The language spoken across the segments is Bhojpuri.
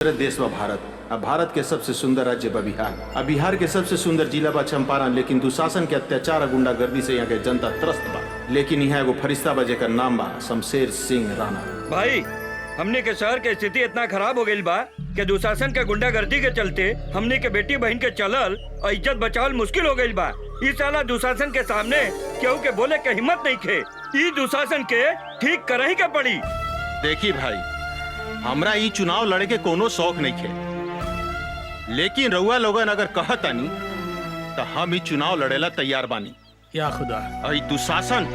देश बा भारत। अब भारत के सबसे सुंदर राज्य बा बिहार। अब बिहार के सबसे सुंदर जिला बा चंपारण। लेकिन दुशासन के अत्याचार और गुंडागर्दी से यहाँ के जनता त्रस्त बा। लेकिन यहाँ एगो फरिश्ता बा जेकर नाम बा शमशेर सिंह राणा। भाई हमने के शहर के स्थिति इतना खराब हो गई बा कि दुशासन के गुंडागर्दी के चलते हमने के बेटी बहन के चलल और इज्जत बचावल मुश्किल हो गई बा। इस साला दुशासन के सामने केहू के बोले के हिम्मत नहीं खे। ई दुशासन के ठीक करही के पड़ी। देखी भाई, हमरा ई चुनाव लड़े के कोनो शौक नहीं खे, लेकिन रउआ लोगन अगर कहतानी तो हम ई चुनाव लड़ेला तैयार बानी। या खुदा, ई दुशासन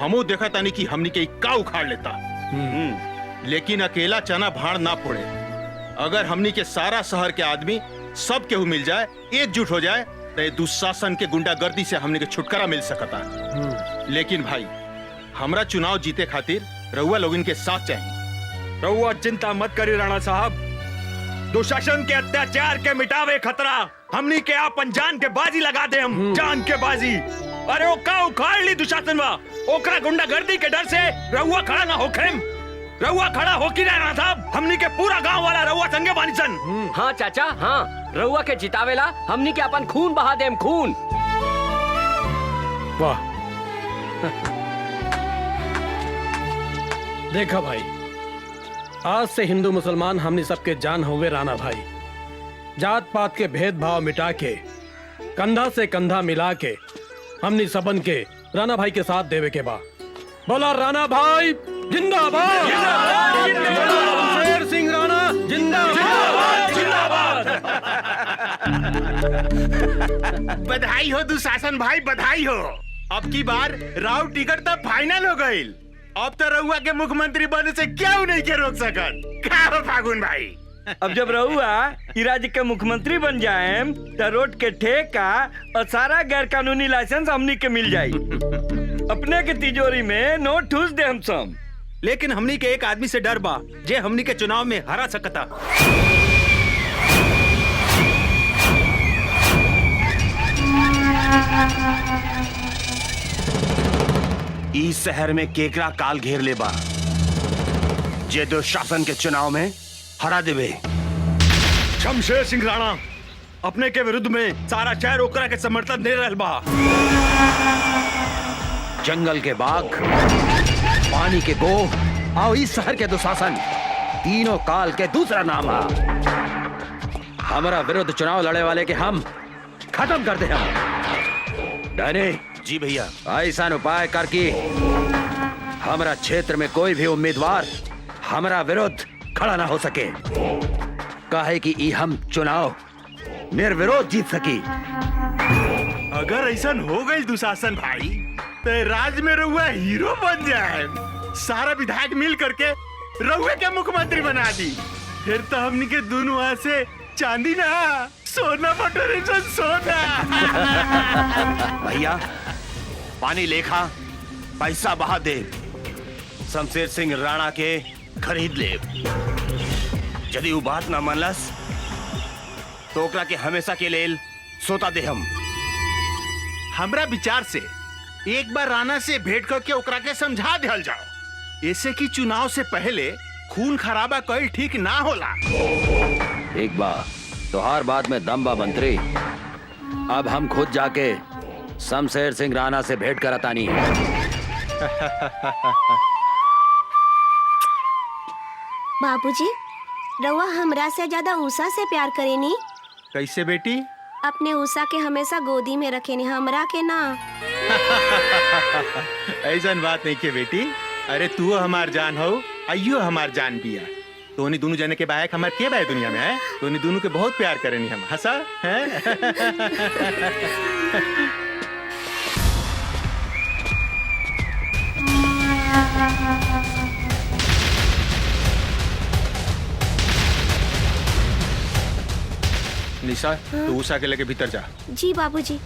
हमू देखा तानी कि हमनी के का उखाड़ लेता। लेकिन अकेला चना भाड़ ना फोड़े। अगर हमनी के सारा शहर के आदमी सब केहू मिल जाए, एकजुट हो जाए, तो ये दुशासन के गुंडागर्दी से हमनी के छुटकारा मिल सकता। लेकिन भाई, हमरा चुनाव जीते खातिर रउआ लोगन के साथ चाहिए। रउआ चिंता मत करी राणा साहब, दुशासन के अत्याचार के मिटावे खतरा हमनी के आपन जान के बाजी लगा दे। हम जान के बाजी। अरे वो का उखाड़ ली दुशासन बा, ओकरा गुंडागर्दी के डर से रउआ खड़ा ना होखेम। रउआ खड़ा हो की राणा साहब, हमनी के पूरा गांव वाला रउआ संगे बानी सन। हाँ चाचा, हाँ रउआ के जितावेला हमनी के अपन खून बहा देम, खून। वाह। देखा भाई, आज से हिंदू मुसलमान हमने सबके जान हुए राणा भाई। जात पात के भेदभाव मिटा के, कंधा से कंधा मिला के हमने सबन के राणा भाई के साथ देवे के बा। बोला राणा भाई जिंदाबाद, शमशेर सिंह राणा जिंदाबाद, जिंदाबाद। बधाई हो दुशासन भाई, बधाई हो। अब की बार राव टिकट तो फाइनल हो गई। अब तो रउआ के मुख्यमंत्री बनने से क्यों नहीं के रोक सकत। क्या हो फागुन भाई? अब जब रउआ ई राज्य के मुख्यमंत्री बन जाए तो रोड के ठेका और सारा गैर कानूनी लाइसेंस हमनी के मिल जाई। अपने के तिजोरी में नोट ठूस दे हम सब। लेकिन हमनी के एक आदमी से डर बा जे हमनी के चुनाव में हरा सकता। इस शहर में केकरा काल घेर ले बा जे दुशासन के चुनाव में हरा देवे। शमशेर सिंह राणा अपने के विरुद्ध में सारा शहर ओकरा के समर्थन दे रहल बा। जंगल के बाघ, पानी के गो और इस शहर के दुशासन, तीनों काल के दूसरा नाम है। हमारा विरुद्ध चुनाव लड़े वाले के हम खत्म कर दे। हम डरे जी भैया, ऐसा उपाय कर कि हमारा क्षेत्र में कोई भी उम्मीदवार हमारा विरुद्ध खड़ा ना हो सके, काहे कि ई हम चुनाव निर्विरोध जीत सकी। अगर ऐसा हो गई दुशासन भाई, तो राज्य में रउआ हीरो बन जाए। सारा विधायक मिल करके रउआ के मुख्यमंत्री बना दी। फिर तो हमनी के दोनों हाथ से चांदी ना सोना बटोरे सन सोना। भैया पानी लेखा पैसा बहा दे, शमशेर सिंह राणा के खरीद ले। यदि वो बात ना मनलस तो ओकरा के हमेशा के लेल सोता दे। हम हमरा विचार से एक बार राणा से भेंट करके ओकरा के समझा दिया जाओ। ऐसे कि चुनाव से पहले खून खराबा कईल ठीक ना होला। एक बार तो हर बात में दम बा मंत्री। अब हम खुद जाके शमशेर सिंह राणा से भेंट करतानी। बाबूजी, रउआ हमरा से ज्यादा उषा से प्यार करेनी। कैसे बेटी? अपने उषा के हमेशा गोदी में रखेनी, हमरा के ना। ऐसा बात नहीं के बेटी। अरे तू हमार जान हो, अयो हमार जान बिया। तोनी दोनों जने के बायक हमार के बाय दुनिया में है। तोनी दोनों के बहुत प्यार करेनी हम। हंसा है? निशा, तू उषा के लेके भीतर जा। जी बाबूजी।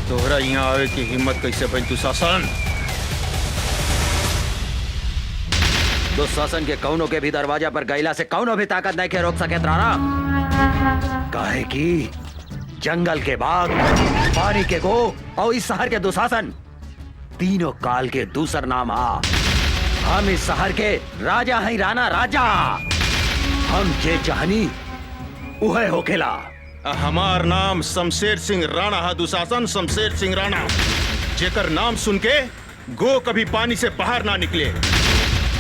तोहरा यहाँ आवे की हिम्मत कैसे बन दुशासन? दुशासन के कौनों के भी दरवाजा पर गैला से कौनों भी ताकत नहीं के रोक सके राणा। काहे की जंगल के बाघ, पानी के गो और इस शहर के दुशासन तीनों काल के दूसर नाम हा। हम इस शहर के राजा हैं, राणा राजा। हम जे चाहनी उहे होखेला। हमार नाम शमशेर सिंह राणा है दुशासन, शमशेर सिंह राणा। जेकर नाम सुन के गो कभी पानी से बाहर ना निकले।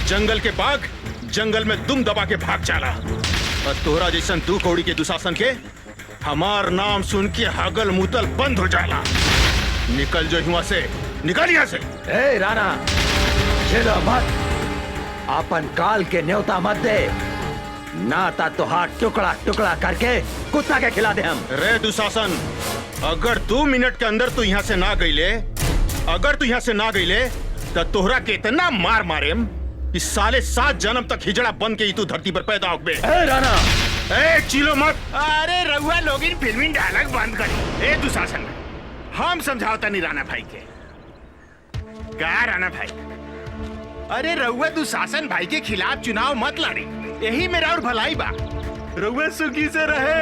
जंगल के बाघ जंगल में दुम दबा के भाग जाला और तोहरा जैसन दू कौड़ी के दुशासन के हमार नाम सुन के हागल मुतल बंद हो जाला। निकल जो यहाँ से, निकल यहाँ से। ए राणा, चलो मत, अपन काल के न्योता मत दे, नाता तो हाथ टुकड़ा टुकड़ा करके कुत्ता के खिला दे हम। रे दुशासन, अगर 2 मिनट के अंदर तू यहाँ से ना गईले, अगर तू यहाँ से ना गईले तो तोहरा के इतना मार मारेम कि साले 7 जन्म तक हिजड़ा बन के ही तू धरती पर पैदा होगे। ए राणा, ए चिलो मत। अरे रउआ लोग इन फिल्मी डायलॉग बंद करी। ए दुशासन, हम समझावता नहीं राणा भाई के। क्या राणा भाई, अरे रउआ दुशासन भाई के खिलाफ चुनाव मत लड़ी, यही मेरा और भलाई बा। रउआ सुखी से रहे।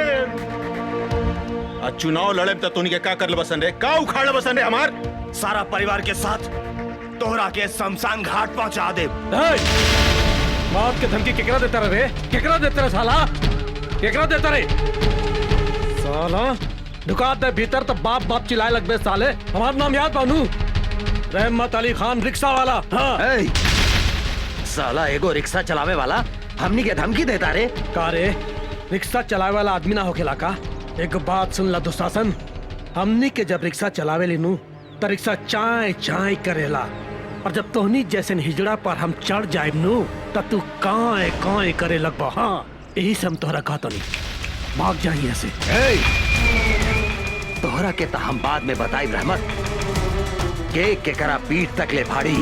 चुनाव लड़े तो तुनी के का कर बसन रे, का उखाड़ बसन रे हमार सारा परिवार के साथ तोहरा के शमशान घाट पहुंचा दे। मौत के धमकी केकरा देता रे? केकरा देता रे साला? केकरा देता रे? साला दुकान दे भीतर तो बाप बाप चिल्लाए लगबे साले। हमार नाम याद बानू, रहमत अली खान रिक्शा वाला। हाँ। ए, साला एगो रिक्शा चलावे वाला हमनी के धमकी देता रे? का रे, रिक्शा चलावे वाला आदमी ना होखेला का? एक बात सुन ला दुशासन, हमनी के जब रिक्शा चलावे ली नू तो रिक्शा चाय चाय करेला, और जब तोहनी जैसे हिजड़ा पर हम चढ़ जाए नू तो तू काए काए करे लगबा। हाँ, यही से हम तोहरा कहता नहीं, भाग जाइए ऐसे। तोहरा के तो हम बाद में बताई रहमत के करा पीठ तक ले फाड़ी।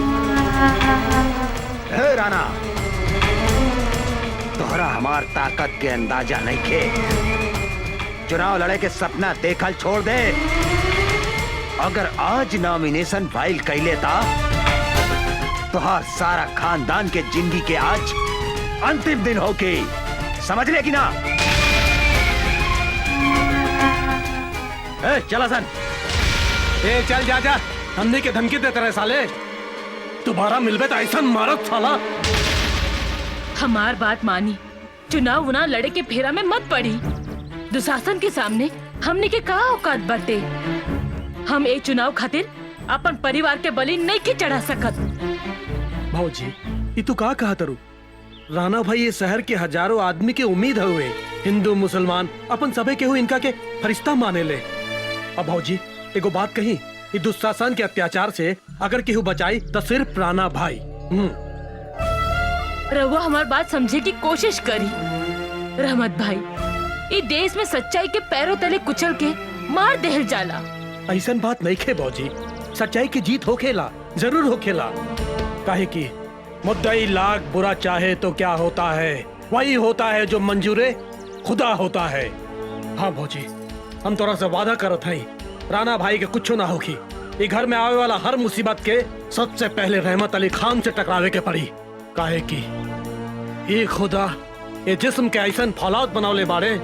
हे राणा, तोहरा हमार ताकत के अंदाजा नहीं खे। चुनाव लड़े के सपना देखल छोड़ दे। अगर आज नॉमिनेशन फाइल कैले ता तोहार सारा खानदान के जिंदगी के आज अंतिम दिन होके, समझ ले कि ना? चला सन। चल जा जा, हमने के धमकी देते रहे साले। दोबारा मिलबे तो ऐसा मारत साला। हमार बात मानी, चुनाव उना लड़े के फेरा में मत पड़ी। दुशासन के सामने हमने के का औकात बाटे। हम ए चुनाव खातिर अपन परिवार के बलि नहीं के चढ़ा सकत। भाऊजी, ये तू का कहा तरू? राणा भाई ये शहर के हजारों आदमी के उम्मीद हुए, हिंदू मुसलमान अपन सबे के हुए इनका के फरिश्ता माने ले। अब भाऊजी एगो बात कही, ये दुशासन के अत्याचार से अगर केहू बचाई तो सिर्फ राणा भाई। रहुआ हमार बात समझे की कोशिश करी। रहमत भाई, ये देश में सच्चाई के पैरों तले कुचल के मार देहल जाला। ऐसन बात नहीं खे भाऊजी, सच्चाई की जीत होखेला, जरूर होखेला। काहे की मुद्दई लाख बुरा चाहे तो क्या होता है, वही होता है जो मंजूरे खुदा होता है। हाँ भाऊजी, हम तोरा से वादा करत हई, राणा भाई के कुछ ना होगी। ये घर में आवे वाला हर मुसीबत के सबसे पहले रहमत अली खान से टकरावे के पड़ी। काहे की ये खुदा ये जिस्म के ऐसा फौलाद बनौले बाड़े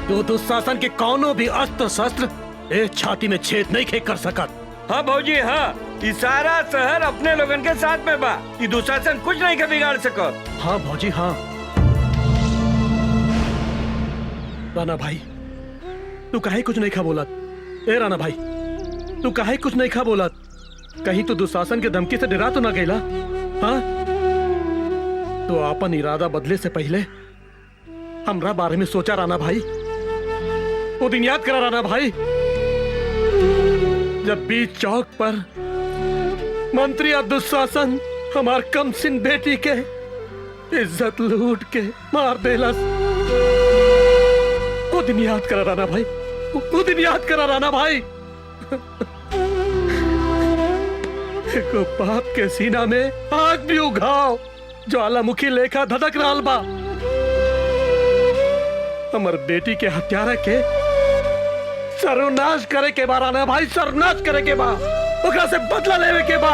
तो दुशासन के कौनो भी अस्त्र शस्त्र ए छाती में छेद नहीं खे कर सकत। हाँ भौजी, हाँ, ये सारा शहर अपने लोगन के साथ में बा। ये दुशासन कुछ नहीं के बिगाड़ सको। हाँ भौजी, हाँ। राणा भाई, तू काहे कुछ नहीं खा बोलत? ए राणा भाई, तू काहे कुछ नहीं खा बोलत? कहीं तो दुशासन के धमकी से डरा तो ना गईला? हाँ, तो अपन इरादा बदले से पहले हमरा बारे में सोचा राणा भाई। वो दिन याद करा राणा भाई, जब बीच चौक पर मंत्री और दुशासन हमार कमसिन बेटी के इज्जत लूट के मार देलस। वो दिन याद करा राणा भाई, वो दिन याद करा राणा भाई। एको बाप के सीना में आग भी उघाव, ज्वालामुखी लेखा धधक रहल बा। हमर बेटी के हत्यारा के सर्वनाश करे के बा राणा भाई, सर्वनाश करे के बा, ओकरा से बदला लेवे के बा।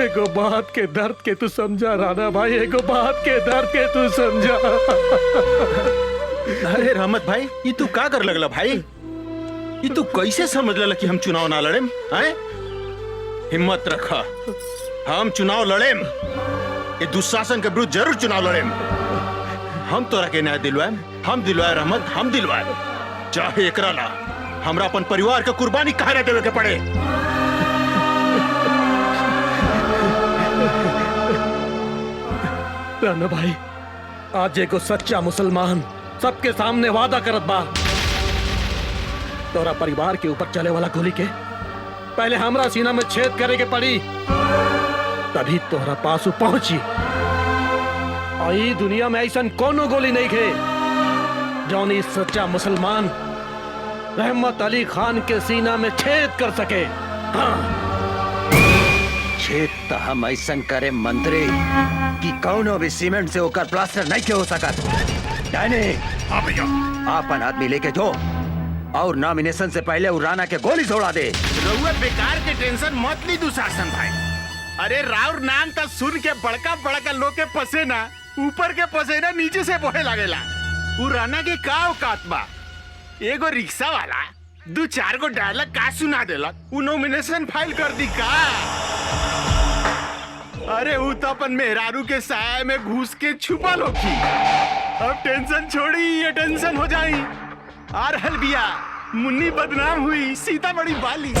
एगो बात के दर्द के तू समझा राणा भाई, एगो बात के दर्द के तू समझा। अरे रहमत भाई, ये तू का कर लगला भाई? ये तू कैसे समझ लला कि हम चुनाव ना लड़ेम? हैं? हिम्मत रखा, हम चुनाव लड़ेम। ये दुशासन के विरुद्ध जरूर चुनाव लड़ेम। हम तोरा के न्याय दिलवाएम, हम दिलवाए रहमत, हम दिलवाए। चाहे एकरा ला हमरा अपन परिवार के कुर्बानी काहे ना देवे के पड़े। राणा भाई, आज एगो सच्चा मुसलमान सबके सामने वादा करत बा, तोरा परिवार के ऊपर चले वाला गोली के पहले हमरा सीना में छेद करे के पड़ी, तभी तोहरा पासू पहुंची। और ई दुनिया में ऐसा कोनो गोली नहीं खे जौन इस सच्चा मुसलमान रहमत अली खान के सीना में छेद कर सके। हाँ। छेद तो हम ऐसन करे मंत्री कि कौनो भी सीमेंट से होकर प्लास्टर नहीं के हो सकत। डायने, हाँ भैया। आपन आदमी लेके जो और नॉमिनेशन से पहले उ राणा के गोली छोड़ा दे। रउआ बेकार के टेंशन मत ली दुशासन भाई। अरे राउर नाम तो सुन के बड़का बड़का लोग के पसेना ऊपर के पसेना नीचे से बहे लागेला। उ राणा के का औकात बा? एगो रिक्शा वाला 2-4 गो डायलॉग का सुना देलक, उ नॉमिनेशन फाइल कर दी का? अरे उ तो अपन मेहरारू के साया में घुस के छुपल होखी। अब टेंशन छोड़ी, ये टेंशन हो जाई। आ रहल बिया, मुन्नी बदनाम हुई, सीता बड़ी बाली।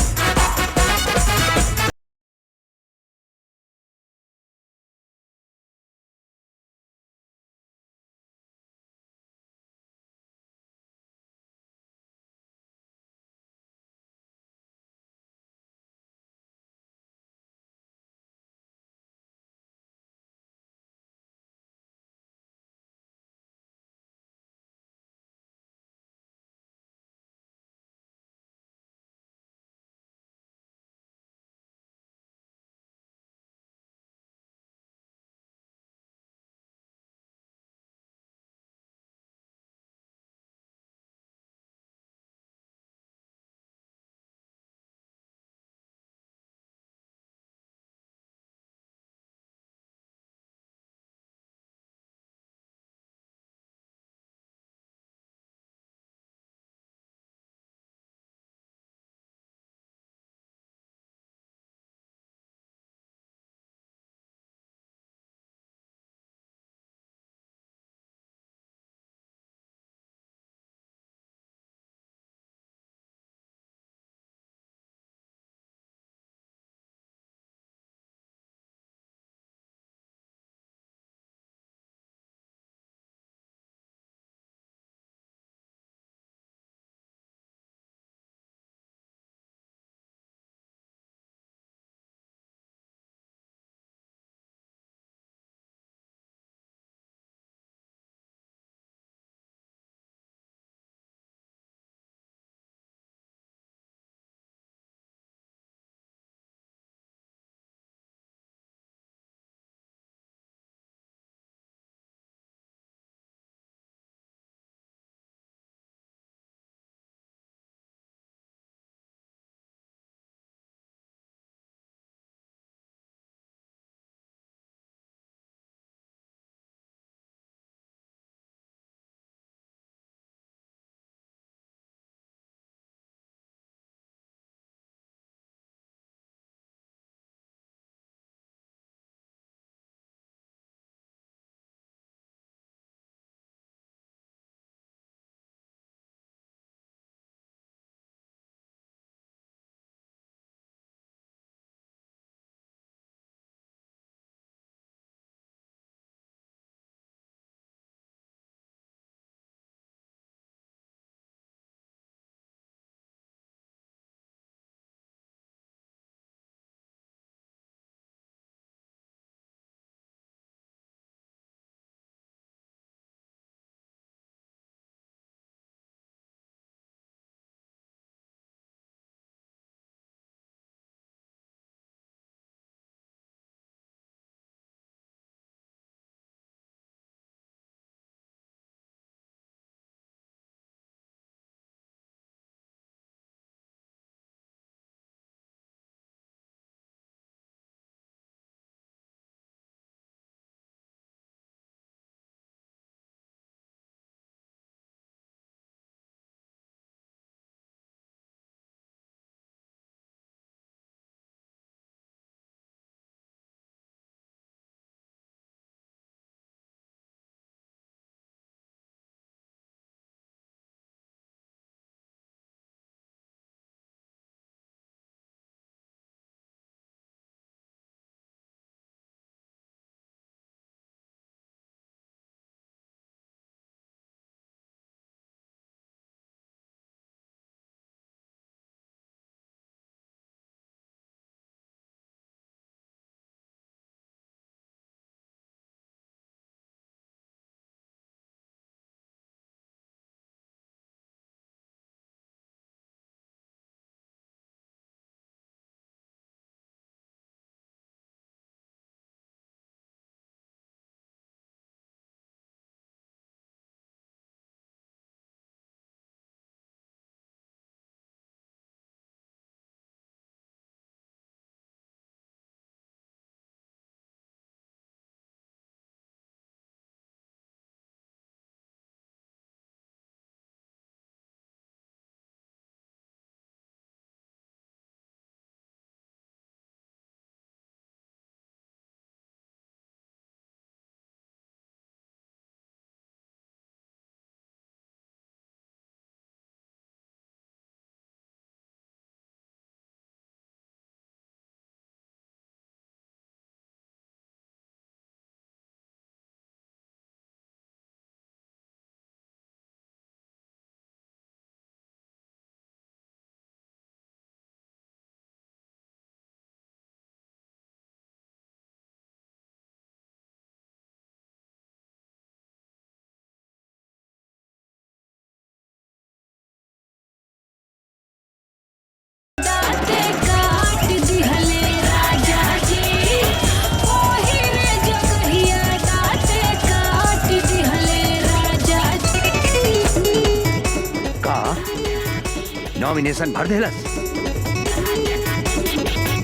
नॉमिनेशन भर देलस।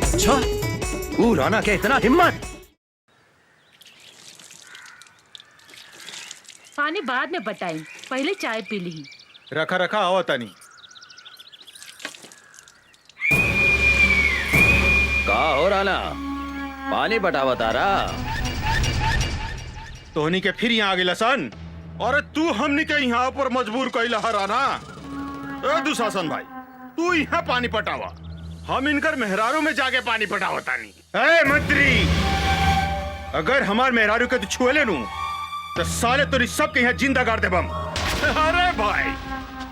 अच्छा, ऊ राणा के इतना हिम्मत। पानी बाद में बताई, पहले चाय पी ली। रखा रखा आओ तानी। का हो राणा, पानी बटावा तारा? तोहनी के फिर यहाँ आ गई सन। और तू हमनी के यहाँ पर मजबूर कैला हराना। ए दुशासन भाई, तू यहाँ पानी पटावा, हम इनकर मेहरारू में जाके पानी पटावा तानी। ए मंत्री, अगर हमार मेहरारू के तू छुए ले नू तो साले तोरी सबके यहाँ जिंदा गाड़ दे बम। अरे भाई,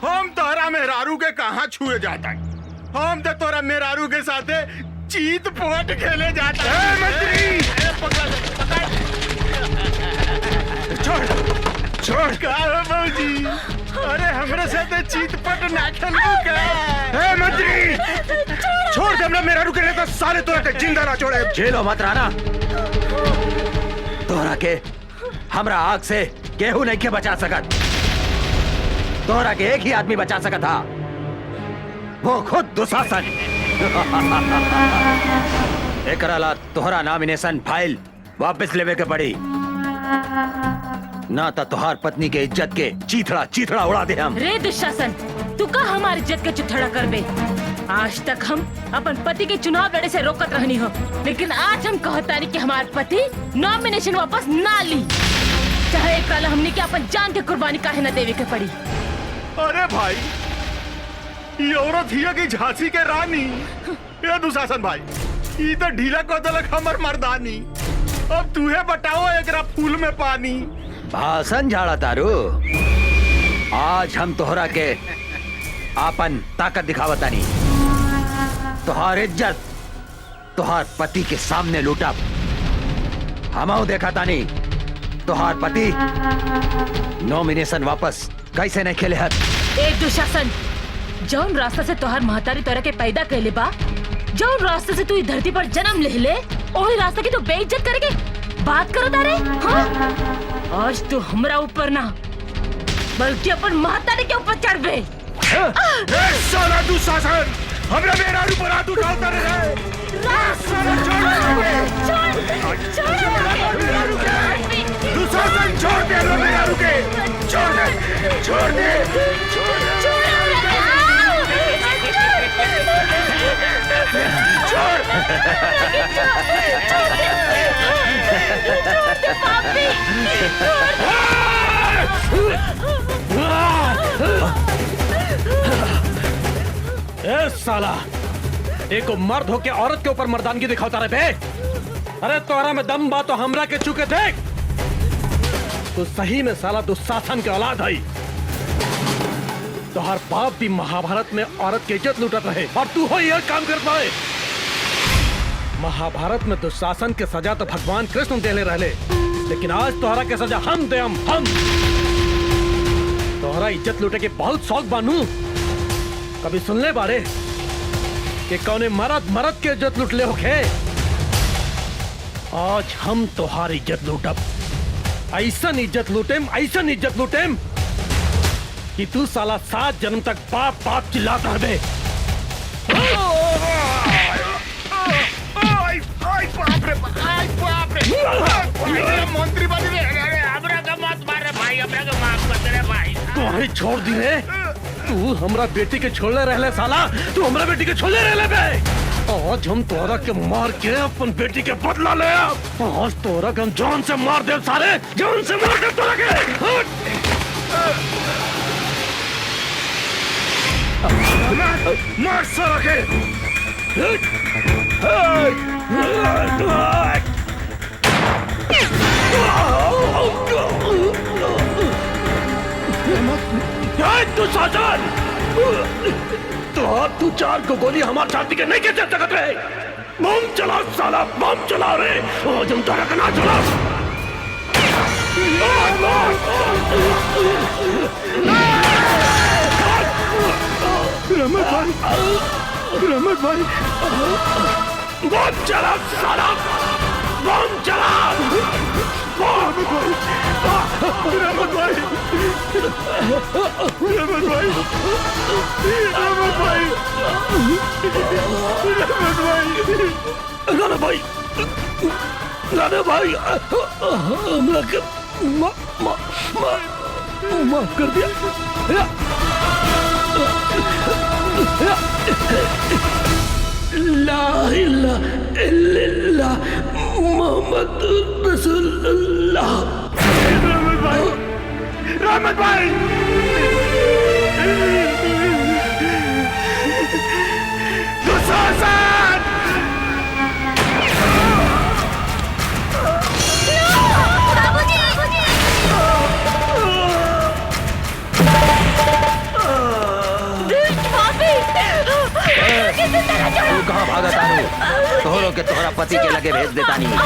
हम तोरा मेहरारू के कहाँ छुए जाता है? हम तो तोरा मेहरारू के साथे चीत पोट खेले जाता है। मंत्री, छोड़ का बाबूजी, अरे हमरे साथे चीत पट ना खेलबू का? ए मंत्री, छोड़ दे, हमरा मेहरारू के लिए तो साले तोरा के जिंदा ना छोड़े। जेलो मत राणा, तोहरा के हमरा आग से केहू नहीं के बचा सकत। तोहरा के एक ही आदमी बचा सकत था, वो खुद दुशासन। एकरा ला तोहरा नॉमिनेशन फाइल वापस लेवे के पड़ी, ना तो तोहार पत्नी के इज्जत के चीथड़ा चीथड़ा उड़ा दे हम। रे दुशासन, तू का हमारी इज्जत के चिथड़ा करबे? आज तक हम अपन पति के चुनाव लड़े से रोकत रहनी हो, लेकिन आज हम कहतानी कि हमारे पति नॉमिनेशन वापस ना ली, चाहे कल हमने के अपन जान के कुर्बानी काहे न देवे के पड़ी। अरे भाई, ये औरत हिया की झांसी के रानी। ये दुशासन भाई, ये तो ढीला को दलक हमर मर्दानी। अब तूहे बताओ एकरा फूल में पानी। भाषण झाड़ा तारू, आज हम तोहरा के आपन ताकत दिखावतानी। तोहार इज्जत तोहार पति के सामने लूटा। हमाओ देखा तानी तोहार पति नॉमिनेशन वापस कैसे नहीं खेले हत। एक दुशासन, जौन रास्ता से तोहार महतारी तोरा के पैदा कैले बा, जौन रास्ते से तू इस धरती पर जन्म ले ले, वही रास्ता की तू बेइज्जत करके बात करो तारे। हाँ? आज तू हमरा ऊपर ना बल्कि अपन महतारी के ऊपर चढ़बे। साला दुशासन, हमरा मेहरारू पर हाथ उठाता रहे। दुशासन, छोड़ दे हमरा मेहरारू के, छोड़ दे, छोड़ दे, ए साला, एको मर्द होके औरत के ऊपर मर्दानगी दिखाता रहे बे। अरे तोहरा में दम बा तो हमरा के चुके देख। तो सही में साला दुशासन के औलाद है। तोहर बाप भी महाभारत में औरत की इज्जत लूटत रहे और तू हो यह काम करता है। महाभारत में दुशासन के सजा तो भगवान कृष्ण देले रहले, लेकिन आज तोहरा के सजा हम दे। हम तोहरा इज्जत लूटे के बहुत शौक बानू। कभी सुन ले बारे कि कौने मरद के इज्जत लूट ले होके? आज हम तोहार इज्जत लूटब। ऐसन इज्जत लूटेम कि तू साला 7 जन्म तक बाप बाप चिल्लाता रहे। मंत्री बन रहे, हमरा का मत मार रे भाई, हमरा का माफ कर दे रे भाई। तुम्हारी छोड़ दी रे। तू हमरा बेटी के छोड़ले रहले साला, तू हमरा बेटी के छोड़ले रहले बे। आज हम तोरा के मार के अपन बेटी के बदला ले। आज तोरा के हम जान से मार दे, सारे जान से मार दे तोरा के। मार साला के। दुशासन, तो अब तू 4 को गोली हमारे छाती के नहीं के चल सकते रहे। बम चला साला, बम चला रे। आज हम तारा का ना चला। रमत भाई, बम चला साला, बम चला। राणा भाई, राणा भाई, माफ कर दिया। ला इलाहा इल्लल्लाह मोहम्मद रसूलुल्लाह। रहमत भाई, दुशासन! तू कहाँ भागा तानू? तोहरों के तोहरा पति के लगे भेज देता नहीं।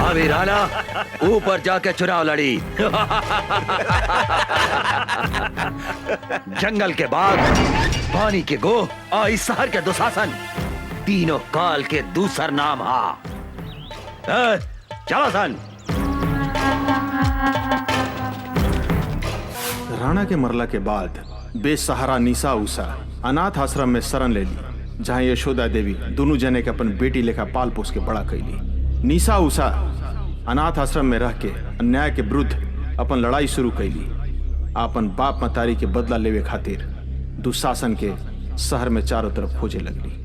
अभी राणा ऊपर जाके चुनाव लड़ी। जंगल के बाघ, पानी के गो और इस शहर के दुशासन, तीनों काल के दूसर नाम हा। चलो सन। राणा के मरला के बाद बेसहारा निशा उषा अनाथ आश्रम में शरण ले ली, जहाँ यशोदा देवी दोनों जने के अपन बेटी लेखा पाल पोस के बड़ा कैली। निशा उषा अनाथ आश्रम में रह के अन्याय के विरुद्ध अपन लड़ाई शुरू कैली। अपन बाप मतारी के बदला लेवे खातिर दुशासन के शहर में चारों तरफ खोजे लगली।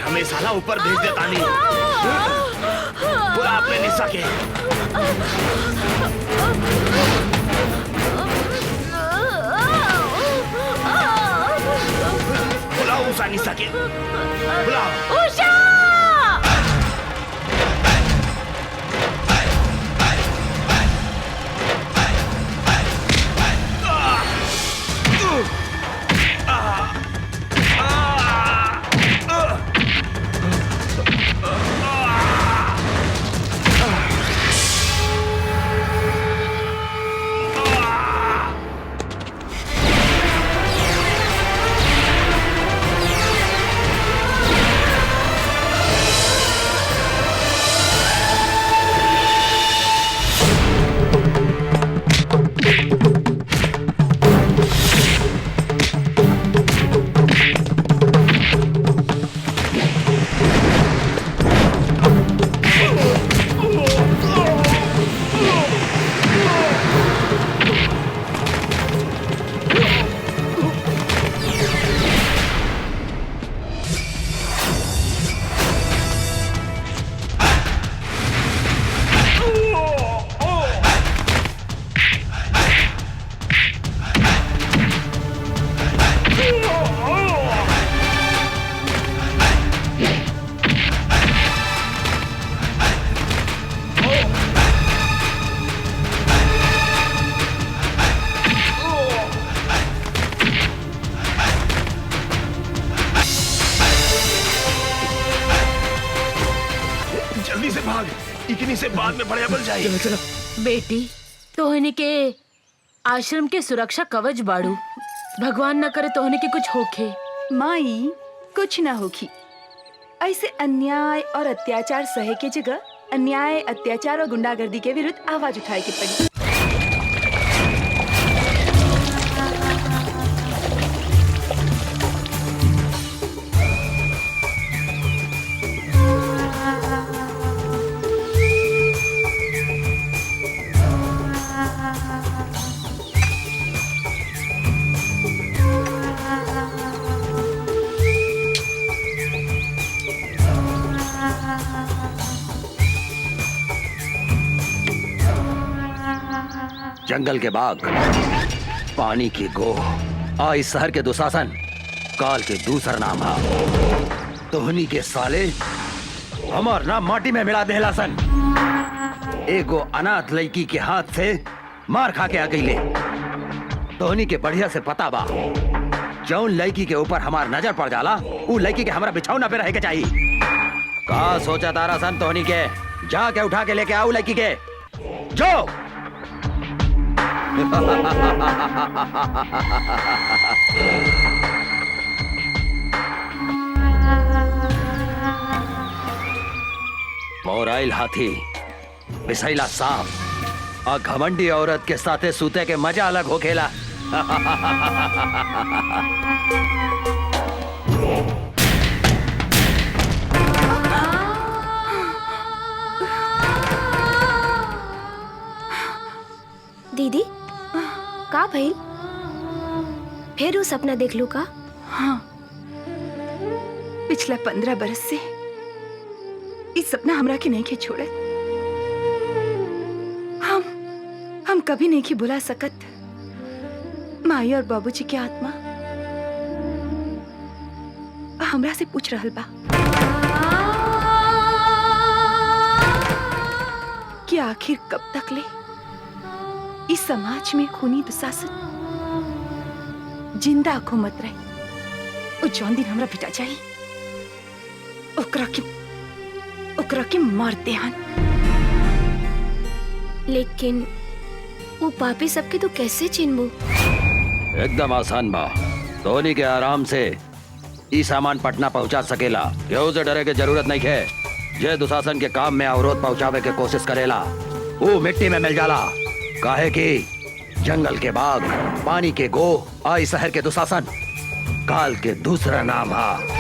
हमें साला ऊपर भेज देता नहीं। बुला अपने निशा के। बुलाओ उषा निशा के। बुलाओ उषा। से बाद में बड़े बल जाए। चलो चलो। बेटी तोहनी के आश्रम के सुरक्षा कवच बाड़ू, भगवान न करे तोहनी के कुछ होखे। माई कुछ ना होगी। ऐसे अन्याय और अत्याचार सहे के जगह अन्याय, अत्याचार और गुंडागर्दी के विरुद्ध आवाज उठाए के पड़ी। जंगल के बाघ, पानी की गोह और इस शहर के दुशासन काल के दूसरा नाम है। तोहनी के साले हमार नाम माटी में मिला देहलासन। एगो अनाथ लड़की के हाथ से मार खा के आ गई ले। तोहनी के बढ़िया से पता बा, जौन लड़की के ऊपर हमार नजर पड़ जाला उ लड़की के हमारा बिछौना पे रहे के चाहिए। का सोचा तारा सन तोहनी के? जाके उठा के लेके आओ लड़की के, जो मोराइल हाथी, बिसैला सांप और घमंडी औरत के साथे सूते के मजा अलग हो खेला। दीदी का भइल? फिर वो सपना देख लू का? हाँ, पिछला 15 बरस से इस सपना हमरा के नहीं के छोड़े। हम कभी नहीं की बुला सकत माई और बाबूजी की आत्मा हमरा से पूछ रहल बा कि आखिर कब तक ले इस समाज में खूनी दुशासन जिंदा घूमत रहे। ओ जौन दिन हमरा बेटा जाई ओकरा के मार देहन। लेकिन वो पापी सबके तो कैसे चिन्हबू? एकदम आसान बा। धोनी के आराम से ई सामान पटना पहुंचा सकेला। केहू से डरे के जरूरत नहीं है। जे दुशासन के काम में अवरोध पहुंचावे के कोशिश करेला वो मिट्टी में मिल जाला। काहे कि जंगल के बाघ, पानी के गोह और इस शहर के दुशासन काल के दूसरा नाम है।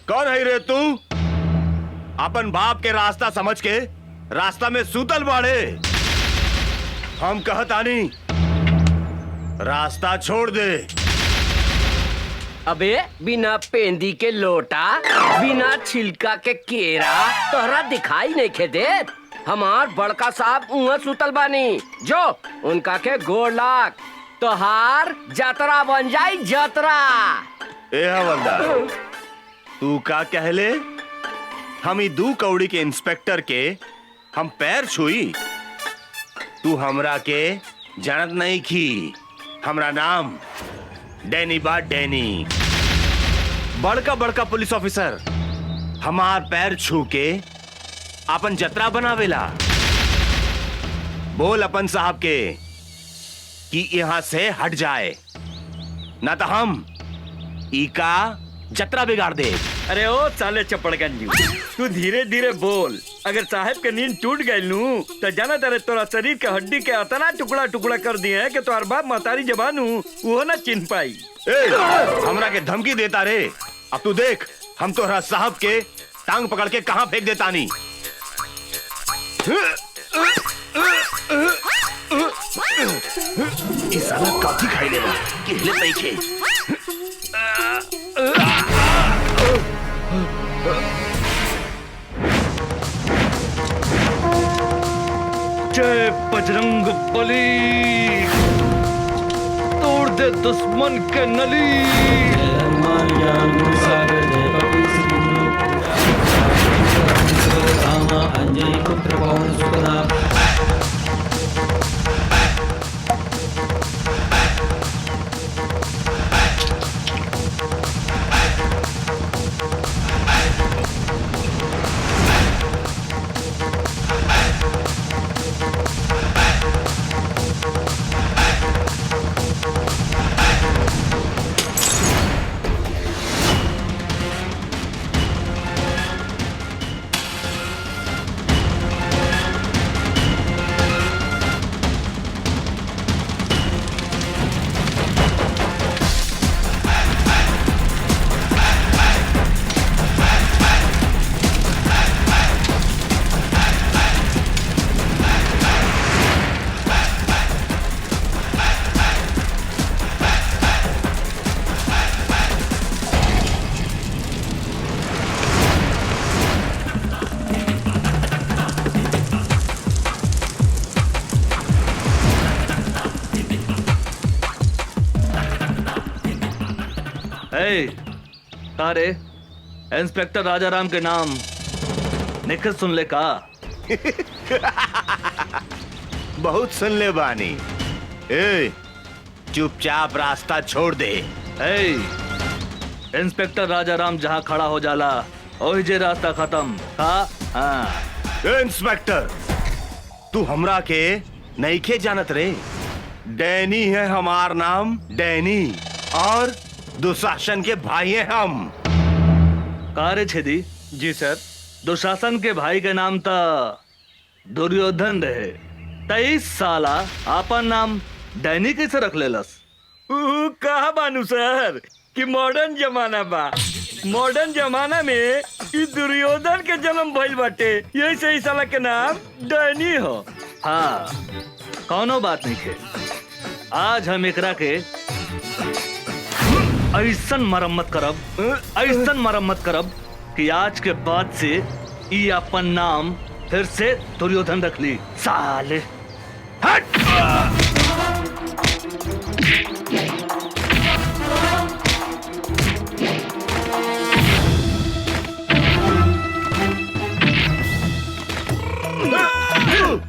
कौन है रे तू? अपन बाप के रास्ता समझ के रास्ता में सूतल बाड़े। हम कहतानी रास्ता छोड़ दे। अबे बिना पेंदी के लोटा, बिना छिलका के केरा तोहरा दिखाई नहीं खे देत। हमार बड़का साहब उहाँ सुतल बानी, जो उनका के गोड़ लाग तोहार जतरा बन जाई जतरा। ए हवलदार, तू का कहले? हम ई 2 कौड़ी के इंस्पेक्टर के हम पैर छुई? तू हमरा के जानत नहीं की। हमरा नाम डैनी बा, डैनी। बड़का बड़का पुलिस ऑफिसर हमार पैर छू के अपन जतरा बनावेला। बोल अपन साहब के कि यहाँ से हट जाए, ना तो हम ई का जतरा बिगाड़ दे। अरे ओ साले चपड़गंजी, तू धीरे धीरे बोल। अगर साहब के नींद टूट गई नू तो जाना तेरे तोरा शरीर के हड्डी के अतना टुकड़ा टुकड़ा कर दिए है कि तोहर बाप महतारी जबान वो ना चिन्ह पाई। हमरा के धमकी देता रे। अब तू देख हम तोहरा साहब के टांग पकड़ के कहां फेंक देता नी। इस साला काफी खाई लेगा कि हिले नहीं खे। जय बजरंग बली, तोड़ दे दुश्मन के नली। अंजय पुत्र पवन सुतनाम। रे इंस्पेक्टर राजाराम के नाम निखिल सुन ले का? बहुत सुन ले बानी। ए, चुपचाप रास्ता छोड़ दे। इंस्पेक्टर राजाराम जहाँ खड़ा हो जाला वही जे रास्ता खत्म। हाँ। इंस्पेक्टर, तू हमरा के नईखे जानत रे। डैनी है हमार नाम, डैनी, और दुशासन के भाई हैं हम। कारे छेदी? जी सर। दुशासन के भाई के नाम था दुर्योधन रहे। 23 साला आपन नाम डैनी कैसे रख लेलस? कहा बानू सर कि मॉडर्न जमाना बा। मॉडर्न जमाना में ई दुर्योधन के जन्म भइल बाटे, यही से ई साला के नाम डैनी हो। हाँ, कौनो बात नहीं है। आज हम एकरा के ऐसन मरम्मत करब कि आज के बाद से ई अपन नाम फिर से दुर्योधन रख ली। साले हट!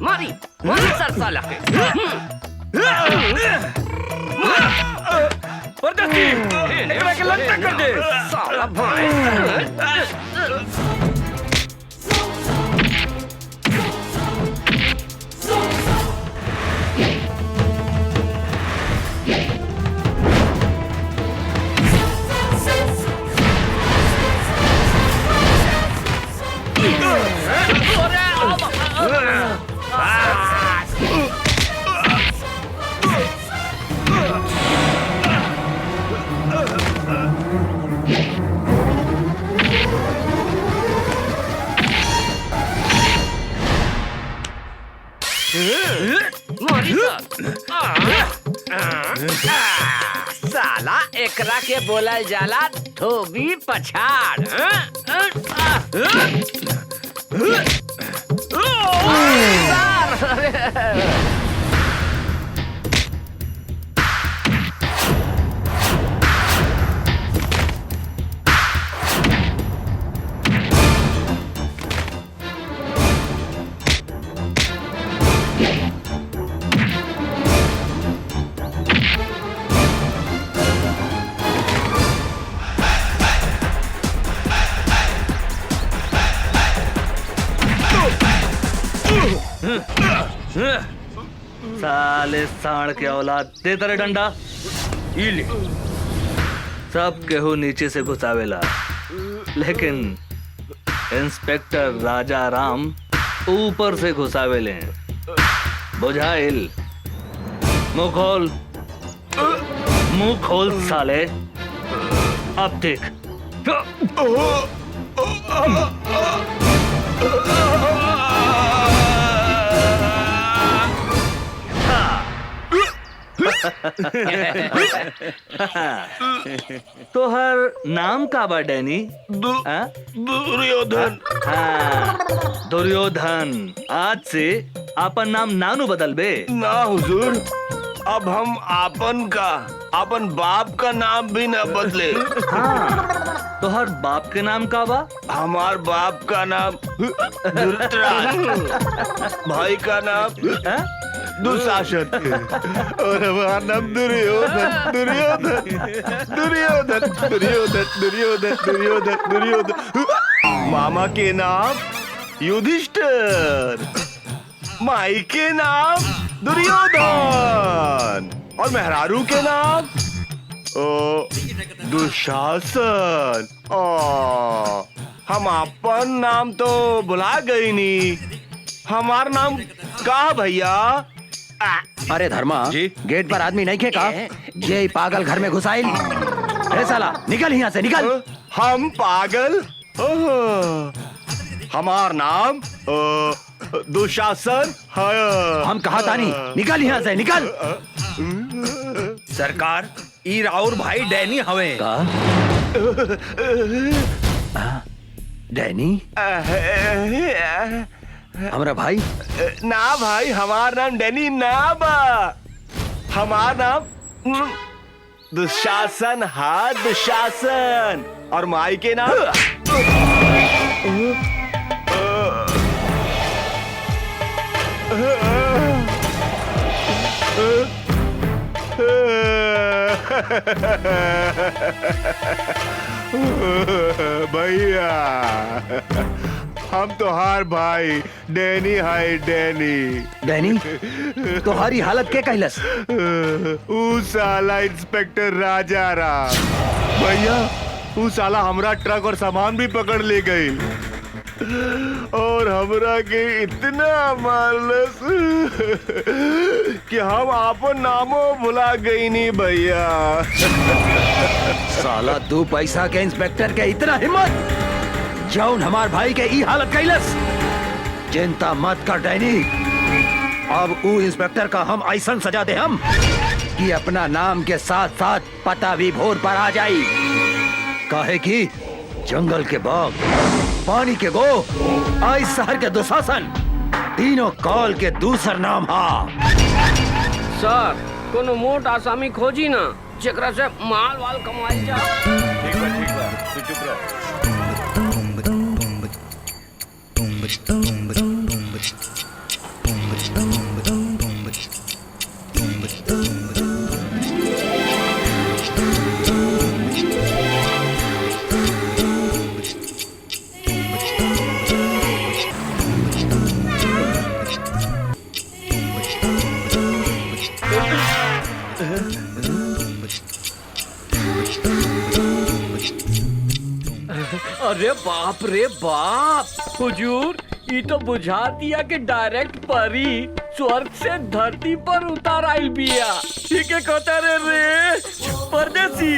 मारी सर साला के। एकरा के लंका कर दे साला भाई। साला एकरा के बोला जाला धोबी पछाड़। साले साढ़ के औलाद, दे तेरे डंडा। ले। सब केहू नीचे से घुसावेला, लेकिन इंस्पेक्टर राजाराम ऊपर से घुसावेले। बुझाइल? मुंह खोल साले। अब देख। तोहर नाम का बा डैनी? दुर्योधन। हाँ, दुर्योधन। आज से आपन नाम नानू बदल बे। ना हुजूर, अब हम अपन बाप का नाम भी न बदले। हाँ, तोहर बाप के नाम का बा? हमार बाप का नाम धृतराष्ट्र, भाई का नाम दुशासन, और हमारा नाम दुर्योधन। मामा के नाम युधिष्ठिर, माई के नाम दुर्योधन, और मेहरारू के नाम दुशासन। हम अपन नाम तो भुला गई नी। हमार नाम का भैया? अरे धर्मा जी? गेट पर आदमी नहीं खेका? ये पागल घर में घुसाइल। अरे साला निकल यहाँ से, निकल। हम पागल? हमार नाम दुशासन है। हम कहा था नहीं, निकल यहाँ से, निकल। सरकार, ई राउर भाई डैनी हवे। का? डैनी? हमारा भाई? ना भाई, हमार नाम डैनी ना बा। हमार नाम दुशासन हाँ दुशासन। और माई के नाम भैया हम तो हार भाई डैनी हाय डैनी। डैनी तुम्हारी हालत के कहलस? ऊ साला इंस्पेक्टर राजा राम भैया, ऊ साला हमरा ट्रक और सामान भी पकड़ ले गई और हमरा के इतना मारलस कि हम आपन नामो भुला गई नी भैया। साला 2 पैसा के इंस्पेक्टर के इतना हिम्मत जौन हमार भाई के ई हालत कैलस। चिंता मत कर डैनी, अब ऊ इंस्पेक्टर का हम ऐसा सजा दे हम कि अपना नाम के साथ साथ पता भी भोर पर आ जाई। काहे कि जंगल के बाघ, पानी के गो, इस शहर के दुशासन तीनों काल के दूसर नाम हा। सर कोनो मोट आसामी खोजी ना जेकरा से माल वाल कमाई जा। ठीक बा तू चुप रह। अरे बाप रे बाप हुजूर, ये तो बुझा दिया कि डायरेक्ट परी स्वर्ग से धरती पर उतार आइल बिया। ठीक है कहता रे परदेसी,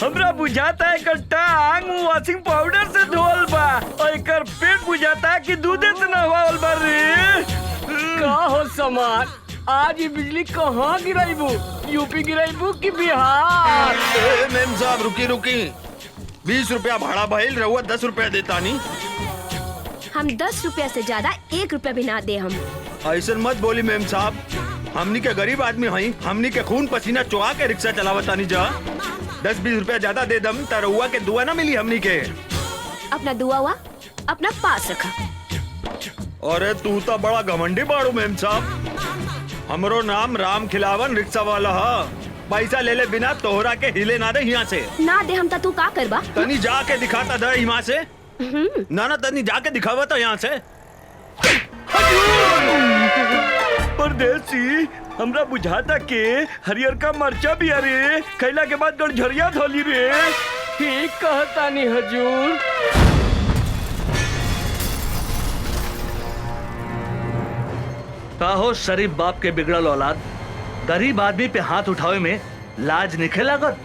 हमरा बुझाता है कट्टा आंग वॉशिंग पाउडर से धोल बा और एकर पेट बुझाता है कि दूधे से नहवाल बा रे। का हो समाज, आज ये बिजली कहाँ गिराइबू? यूपी गिराइबू कि बिहार? मेम साहब रुकी 20 रुपया भाड़ा भइल, रहुआ 10 रुपया देता नहीं। हम 10 रुपया से ज्यादा 1 रुपया भी ना दे हम। ऐसा मत बोली मेम साहब, हमनी के गरीब आदमी हई, हमनी के खून पसीना चुहा के रिक्शा चलावत तानी जा। 10-20 रुपया ज्यादा दे दम त रहुआ के दुआ ना मिली हमनी के। अपना दुआ हुआ अपना पास रखा। अरे तू तो बड़ा घमंडी बाड़ू मेम साहब। हमरो नाम राम खिलावन रिक्शा वाला है। पैसा ले ले बिना तोहरा के हिले ना दे यहाँ से। ना दे हम तू का करबा? तनी जाके दिखाता दे यहाँ से। ना तनी जाके दिखावा तो यहाँ से। परदेसी, हमरा बुझाता के हरियर का मरचा भी अरे खैला के बाद गड़झरिया धोली रे। ठीक कहता नहीं हजूर। काहो शरीफ बाप के बिगड़ल औलाद, गरीब आदमी पे हाथ उठावे में लाज निखे लागत।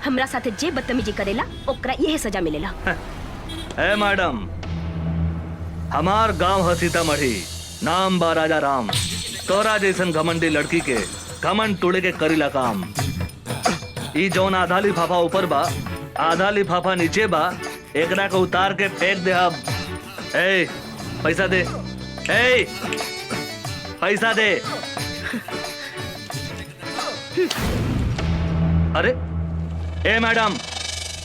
हमरा साथे जे बदतमीजी करेला ओकरा यही सजा मिलेला। ए मैडम, हमार गांव है सीतामढ़ी, नाम बा राजा राम। तोरा जैसन घमंडी लड़की के घमंड तोड़े के करीला काम। ई जौन आधा लिफाफा ऊपर बा, आधा लिफाफा नीचे बा, एकरा को उतार के फेंक दे। अब ए पैसा दे, ए पैसा दे। अरे ए मैडम,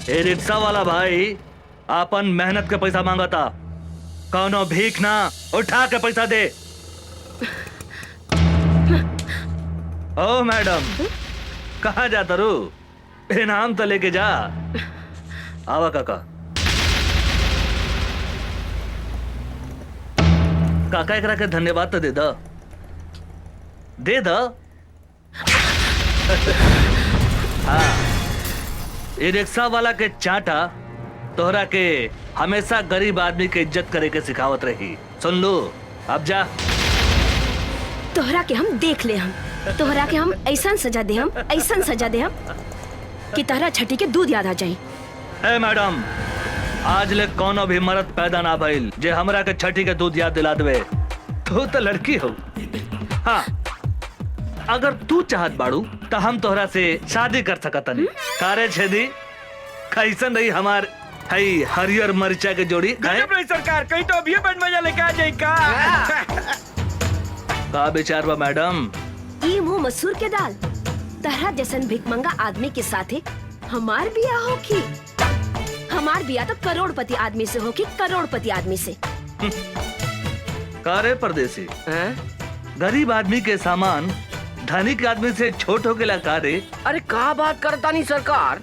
ए रिक्शा वाला भाई अपन मेहनत के पैसा मांगता, कौनो भीख ना, उठा के पैसा दे। ओ मैडम, कहाँ जाता रू? इनाम तो लेके जा। आवा काका। काका एकरा के धन्यवाद तो दे द, दे द। हाँ, ये रिक्शा वाला के चाटा तोहरा के हमेशा गरीब आदमी के इज्जत करे के सिखावत रही। सुन लो, अब जा। तोहरा के हम देख ले, हम तोहरा के हम ऐसा सजा दे, हम ऐसा सजा दे हम कि तोहरा छठी के दूध याद आ जाए। ए मैडम, आज ले कोनो भी मर्द पैदा ना भइल जे हमरा के छठी के दूध याद दिला देवे। तू तो लड़की हो। हाँ, अगर तू चाहत बाड़ू तो हम तोहरा से शादी कर सकतनी। कारे छेदी, कैसन रही हमार हई हरियर मरिचा के जोड़ी? सरकार कहीं तो अभी बैंड मजा लेके आ जाए का विचार बा मैडम? ई मुंह मसूर के दाल तरह जैसन भिकमंगा आदमी के साथे हमार बिया होखी। हमार बिया तो करोड़पति आदमी से होखी, करोड़पति आदमी से। कारे परदेसी, गरीब आदमी के सामान धनिक आदमी से छोट हो गया कारे? अरे का बात करता नहीं सरकार,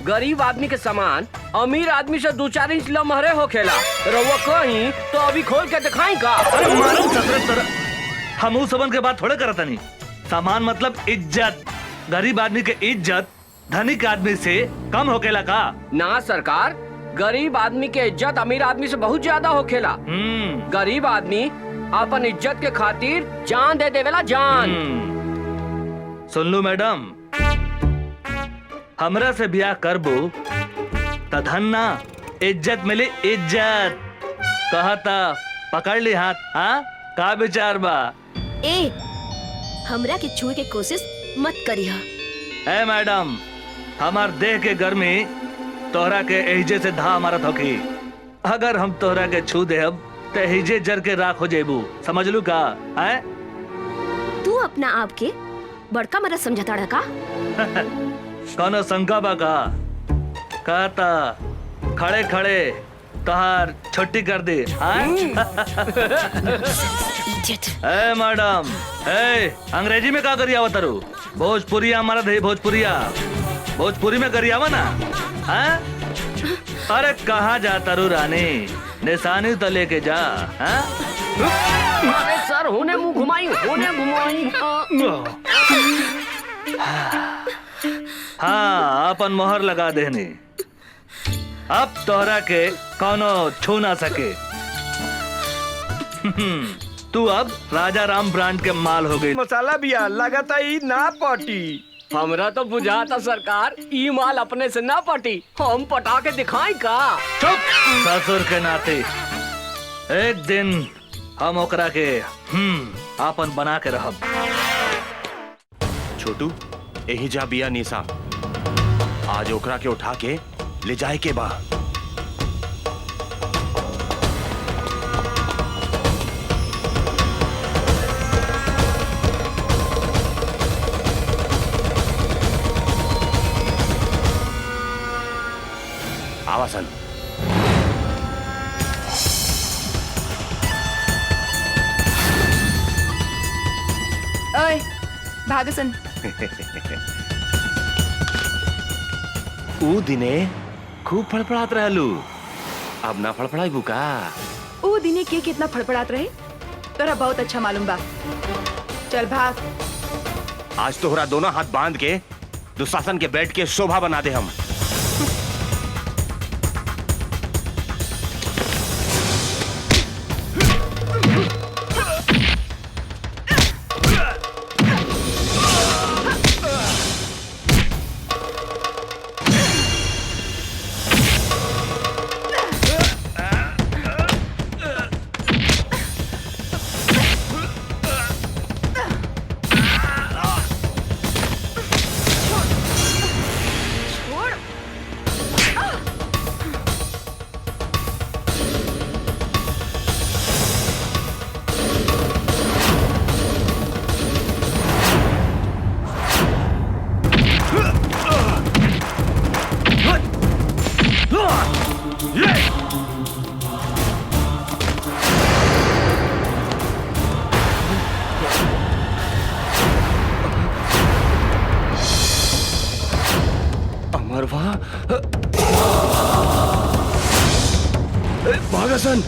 गरीब आदमी के सामान अमीर आदमी से 2-4 इंच लमहरे हो खेला। रउआ कहीं तो अभी खोल के दिखाई का। अरे मालूम ससुर तरह हम उस सबन के बात थोड़े करता नहीं। सामान मतलब इज्जत। गरीब आदमी के इज्जत धनिक आदमी से कम हो खेला का? ना सरकार, गरीब आदमी के इज्जत अमीर आदमी से बहुत ज्यादा हो खेला। गरीब आदमी अपन इज्जत के खातिर जान दे देवेला, जान। सुन लो मैडम, हमरा से ब्याह करबो त धन ना इज्जत मिले, इज्जत। कहता पकड़ ली हाथ। हाँ का विचार बा? ए, हमरा के छुए के कोशिश मत करिहा। ए मैडम, हमार देह के गर्मी तोहरा के एहिजे से धा मारत होकी। अगर हम तोहरा के छू देब तो एहिजे जर के राख हो जेबू, समझ लू का? है तू अपना आप के बड़का मरद समझता रहा का? कौनो शंका बा का? कहता खड़े खड़े तोहार छुट्टी कर दी। ए मैडम, ए अंग्रेजी में का करिया आवत रू? भोजपुरिया हमारा दे, भोजपुरिया भोजपुरी में करियावा ना। हाँ? अरे कहाँ जाता रू रानी, निशानी तो लेके जा। हाँ? अरे सर, होने मुंह घुमाई, होने घुमाई। हाँ, अपन मोहर लगा देनी। अब तोहरा के कौनो छू ना सके। तू अब राजा राम ब्रांड के माल हो गई। मसाला बिया लगाता ही ना पटी। हमरा तो बुझाता सरकार, ई माल अपने से ना पटी, हम पटा के दिखाई का। चुप, ससुर के नाते एक दिन हम ओकरा के आपन बना के रहब। छोटू, यही जा बिया निशा, आज ओकरा के उठा के ले जाए के बा। आवासन ओए भागसन। ऊ दिने खूब फड़फड़ात रहलू, अब ना फड़फड़ाई बुका। ओ दिने के कितना फड़फड़ात रहे, तोरा बहुत अच्छा मालूम बा। चल भाग। आज तोहरा दोनों हाथ बांध के दुशासन के बेड के शोभा बना दे हम। अमरवा, भागसन।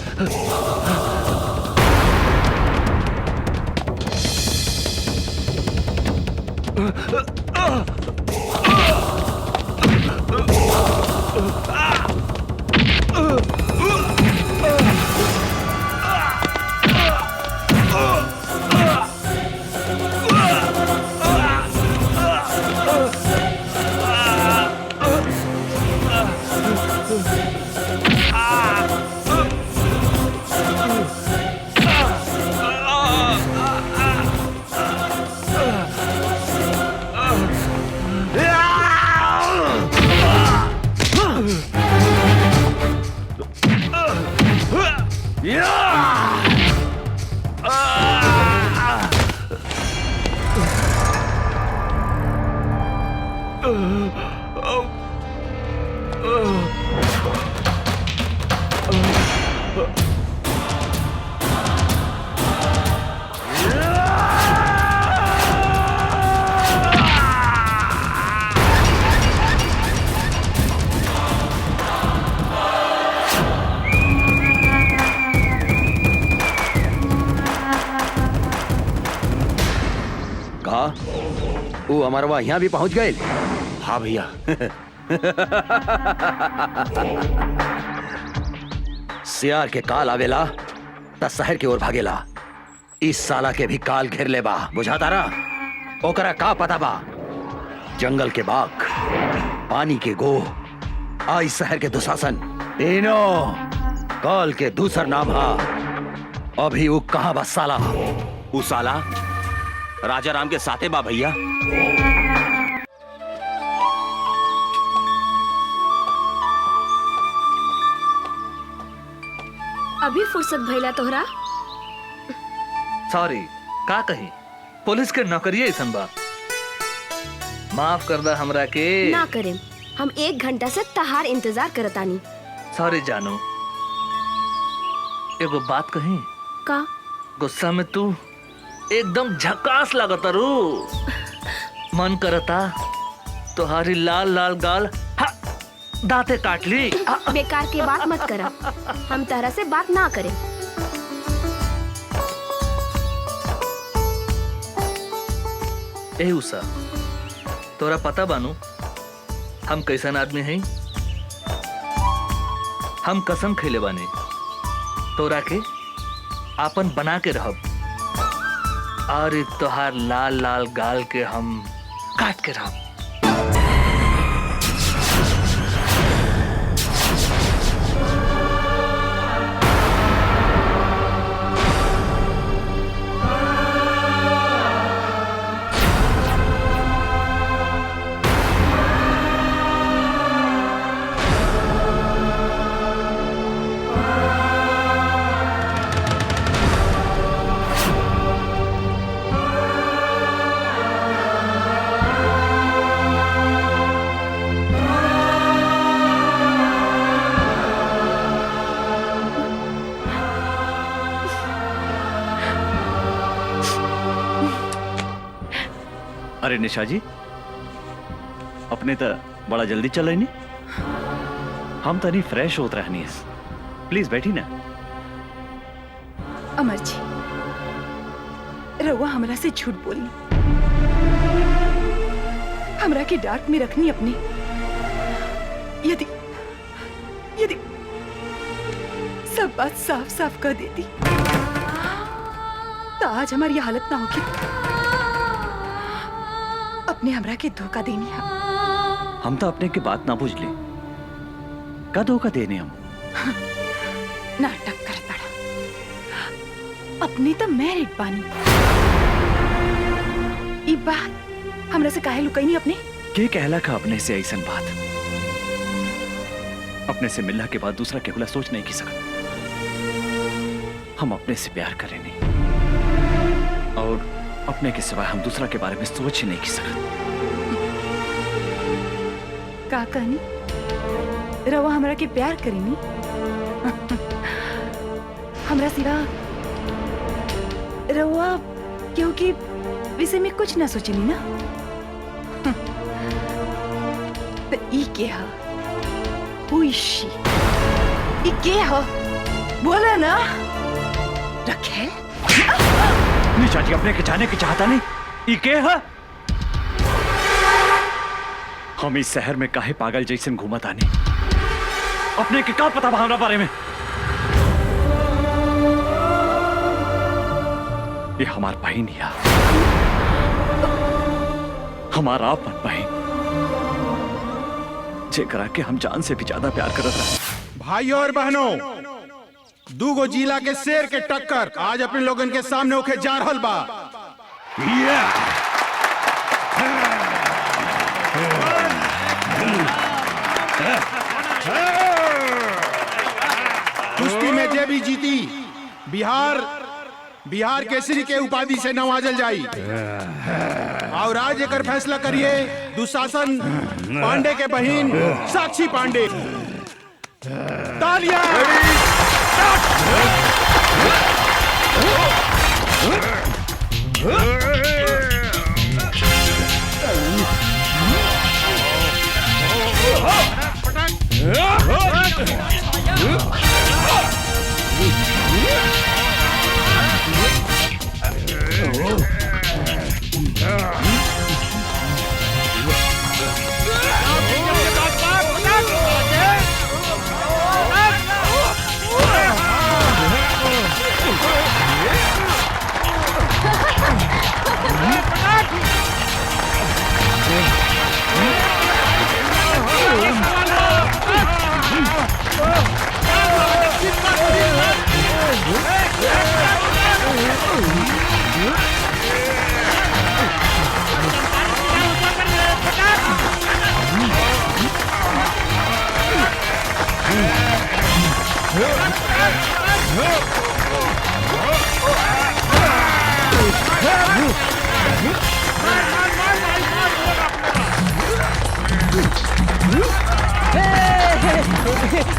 कहा वो अमरवा यहाँ भी पहुंच गए। हाँ भैया। सियार के काल आवेला त शहर की ओर भागेला। इस साला के भी काल घेर ले बा, बुझाता रहा। ओकरा का पता बा? जंगल के बाघ, पानी के गो, आई शहर के दुशासन, तीनों काल के दूसर नाम हा। अभी वो कहाँ बा साला? वो साला राजा राम के साथे बा भैया। अभी फुर्सत भइला तोहरा? सॉरी, का कही, पुलिस के नौकरी ऐसन बा। माफ कर दा हमरा के। ना करें, हम 1 घंटा से तहार इंतजार करतानी। सॉरी जानू, एगो बात कही। का? गुस्सा में तू एकदम झकास लगता रू। मन करता तुम्हारी लाल लाल गाल दांते काट ली। बेकार की बात मत करा, हम तरह से बात ना करें। ए उषा, तोरा पता बानू हम कैसन आदमी हैं? हम कसम खैले बाने तोरा के आपन बना के रहब, और तोहार लाल लाल गाल के हम काट के रहब। अरे निशा जी, अपने तो बड़ा जल्दी चल रही नहीं, हम तो नहीं फ्रेश होत रहनी है। प्लीज बैठी ना। अमर जी, रउआ हमरा से झूठ बोली, हमरा के डार्क में रखनी अपने। यदि यदि सब बात साफ साफ कर देती तो आज हमारी हालत ना होगी। अपने हमरा के धोखा देनी है। हम तो अपने की बात ना बुझ ले, का धोखा देने हम? नाटक कर पड़ा। अपने तो मैरिड बानी। ई बात हमरा से काहे लुकाई नहीं अपने? के कहला का अपने से ऐसन बात? अपने से मिलने के बाद दूसरा केहुला सोच नहीं की सकत। हम अपने से प्यार करें नहीं, और अपने के सिवाय हम दूसरा के बारे में सोच ही नहीं की सकत। का कहनी? रवा हमरा के प्यार करेनी? हमरा सिवा रवा क्योंकि विषय में कुछ ना सोचनी ना। तो ई के हा? Who is she? ई के हा? बोला ना। रखे? निशा जी, अपने के जाने की चाहता नहीं। ई के है? हम इस शहर में काहे पागल जैसन घूमत आने? अपने के का पता भावना बारे में? ये हमार बहन है, हमारा अपन बहन, जेकरा के हम जान से भी ज्यादा प्यार करत रहे। भाइयों और बहनों, दूगो जिला के शेर के टक्कर आज अपने लोगन के सामने होके जा रहल बा। कुश्ती में जे भी जीती, बिहार बिहार केसरी के उपाधि से नवाजल जाई। और आज एकर फैसला करिए दुशासन पांडे के बहिन साक्षी पांडे। तालियां।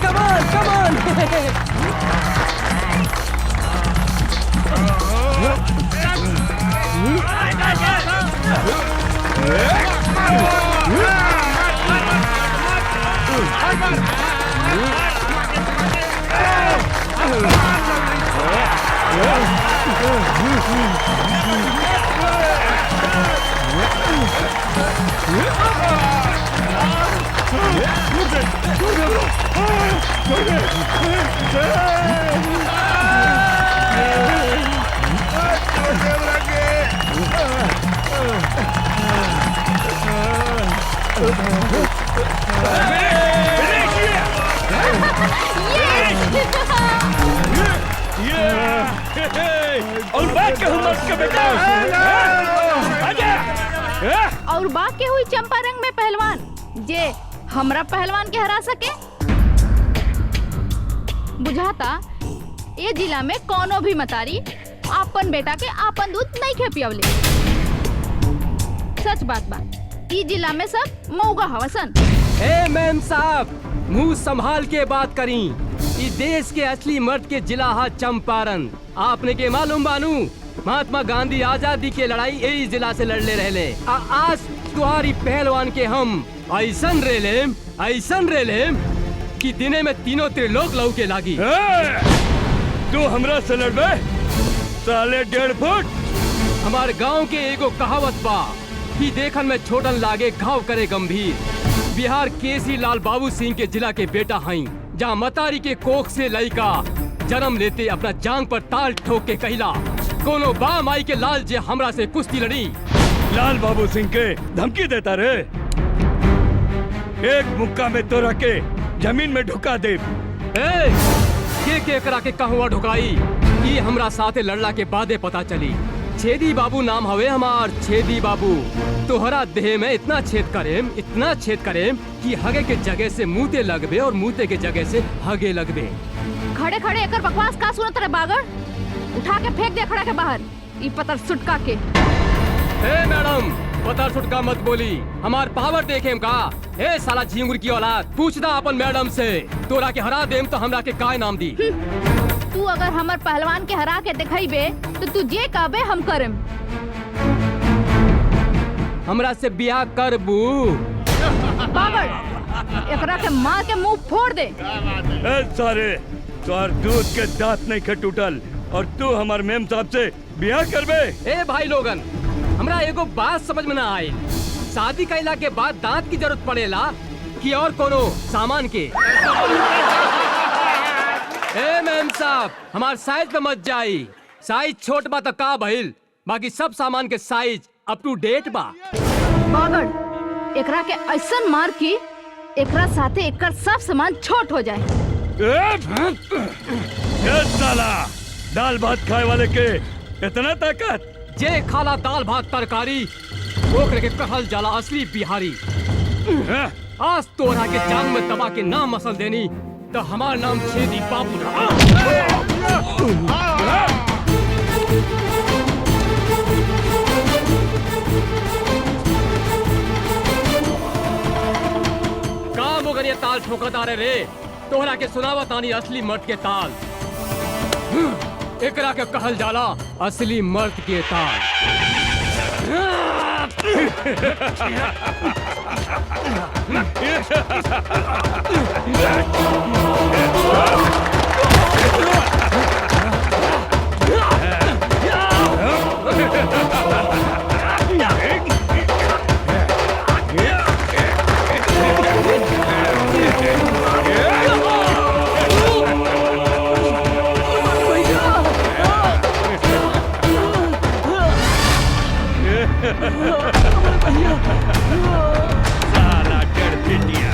Come on, come on! और बाकी हुई चंपारंग में पहलवान जे हमरा पहलवान के हरा सके। बुझाता ये जिला में कोनो भी मतारी आपन बेटा के आपन दूध नहीं खे पियवले। सच बात बा, ई जिला में सब मऊगा हवसन। ए मैम साहब, मुंह संभाल के बात करी। ई देश के असली मर्द के जिला हा चंपारण। आपने के मालूम बानू महात्मा गांधी आजादी के लड़ाई यही जिला से लड़ले रहले। आज तुम्हारी पहलवान के हम ऐसन रेलेम कि दिने में तीनों त्रिलोक लौके लागी। तू हमरा से लड़बे साले 1.5 फुट। हमार गांव के एगो कहावत बा कि देखन में छोटन लागे घाव करे गंभीर। बिहार केसरी लाल बाबू सिंह के जिला के बेटा हई, जहाँ मतारी के कोख से लड़का जन्म लेते अपना जांग पर ताल ठोक के कहला कोनो बा माई के लाल जे हमरा से कुश्ती लड़ी। लाल बाबू सिंह के धमकी देता रे। एक मुक्का में तोरा के जमीन में ढुका दे। के करा के कहवा ढुकाई ये हमरा साथे लड़ला के बादे पता चली। छेदी बाबू नाम हवे हमार, छेदी बाबू। तोहरा देह में इतना छेद करेम कि हगे के जगह से मुँहते लगबे और मुँहते के जगह से हगे लगबे। खड़े खड़े एकर बकवास का सुनत रे बागड़? उठा के फेंक दे खड़ा के बाहर ई पतर सुटका के। ए मैडम, पतर सुटका मत बोली, हमार पावर देखेम का। ए साला झिंगुर की औलाद, पूछदा अपन मैडम से। तोरा के हरा देम तो हमरा के काय नाम दी? तू अगर हमर पहलवान के हरा के दिखाईबे तो तू जे कहबे हम करम। हमरा से बियाह करबू? बागड़, एकरा के मार के मुंह फोड़ दे। ए सारे, तोर दूध के दांत नहीं खे टूटल और तू हमार मेम साहब से बियाह करबे? ए भाई लोगन, हमरा एगो बात समझ में ना आई। शादी कैला के बाद दांत की जरूरत पड़ेला कि और कोनो सामान के? ए मैम साहब, हमार साइज पे मत जाई। साइज छोट बा तो का भइल, बाकी सब सामान के साइज अप टू डेट बा। बागड़, एकरा के ऐसन मार की एकरा साथे एकर सब सामान छोट हो जाए। साला दाल भात खाए वाले के इतना ताकत? जे खाला दाल भात तरकारी ओकरे के कहल जाला असली बिहारी। आज तोरा के जांग में दबा के नाम मसल देनी तो हमार नाम छेदी बाबू रहा। ताल ठोकता रे तोहरा के सुनावा तानी असली मर्द के ताल। एकरा के कहल जाला असली मर्द के ताल। साला डरपिटिया।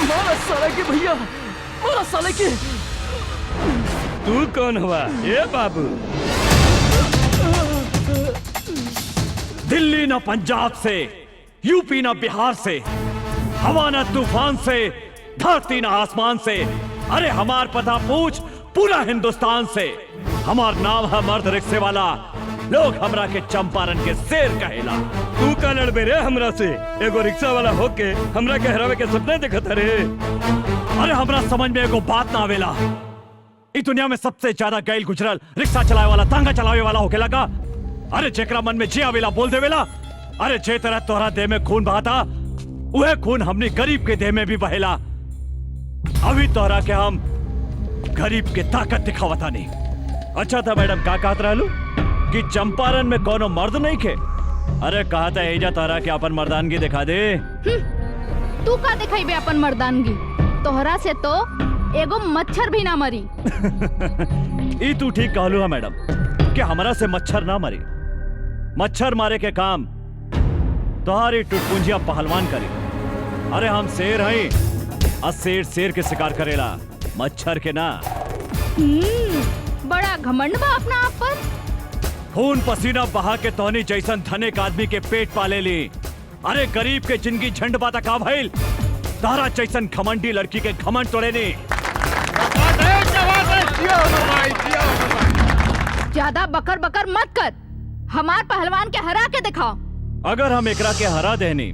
मारा साले के भैया, मारा साले के। तू कौन हुआ? ये बाबू दिल्ली न पंजाब से, यूपी न बिहार से, हवा न तूफान से, धरती न आसमान से, अरे हमार पता पूछ पूरा हिंदुस्तान से। हमार नाम है मर्द रिक्शे वाला, लोग हमरा के चंपारण के शेर कहेला। तू का लड़बे रे हमरा से? एगो रिक्शा वाला होके हमरा के हरावे के सपने देखत रे। अरे हमरा समझ में एगो बात ना आवेला, इस दुनिया में सबसे ज्यादा गैल गुजरल रिक्शा चलावे वाला, तांगा चलावे वाला होके लगा। अरे जेकरा मन में जे आवेला बोल देवेला। अरे जे तरह तोहरा देह में खून बहाता, वह खून हमने गरीब के देह में भी बहेला। अभी तोहरा के हम गरीब के ताकत दिखावता नहीं। अच्छा था मैडम, का कहत रहलू कि चंपारण में कोनो मर्द नहीं खे? अरे कहा था एजा तोहरा के अपन मर्दानगी दिखा दे। तू का दिखाई अपन मर्दानगी? तोहरा से तो एगो मच्छर भी ना मरी। ई तू ठीक कहलू है मैडम कि हमरा से मच्छर ना मरी। मच्छर मारे के काम तुम्हारी टुटपुंजिया पहलवान करी। अरे हम शेर हैं और शेर शेर के शिकार करेला, मच्छर के ना। बड़ा घमंड बा अपना आप पर। खून पसीना बहा के तोहनी जैसन धनिक आदमी के पेट पाले ली। अरे गरीब के जिंदगी झंड बाता का भइल, तारा जैसन घमंडी लड़की के घमंड तोड़े नहीं। ज्यादा बकर बकर मत कर, हमार पहलवान के हरा के दिखाओ। अगर हम एकरा के हरा देनी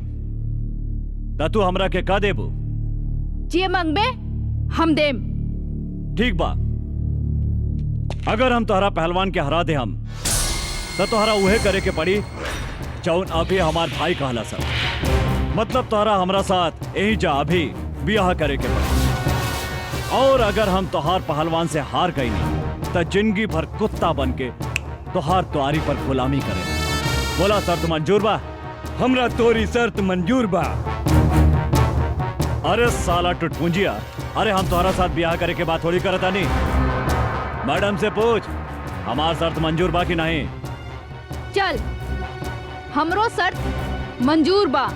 तो तू हमरा के का देबू? जे मंगबे हम देम। ठीक बा, अगर हम तोहरा पहलवान के हरा दे हम तो तोहरा उहे करे के पड़ी जौन अभी हमार भाई कहला सब। मतलब तोहरा हमरा साथ यही जा अभी ब्याह करे के पड़ी। और अगर हम तोहार पहलवान से हार गई नहीं तो जिंदगी भर कुत्ता बन के तोहार तुआरी पर गुलामी करे। बोला शर्त मंजूर बा? हमरा तोरी शर्त मंजूर बा। अरे साला टुटपुंजिया, अरे हम तोहरा साथ ब्याह करे के बात थोड़ी करता नहीं। मैडम से पूछ हमार शर्त मंजूर बा कि नहीं। चल, हमरो शर्त मंजूर बा।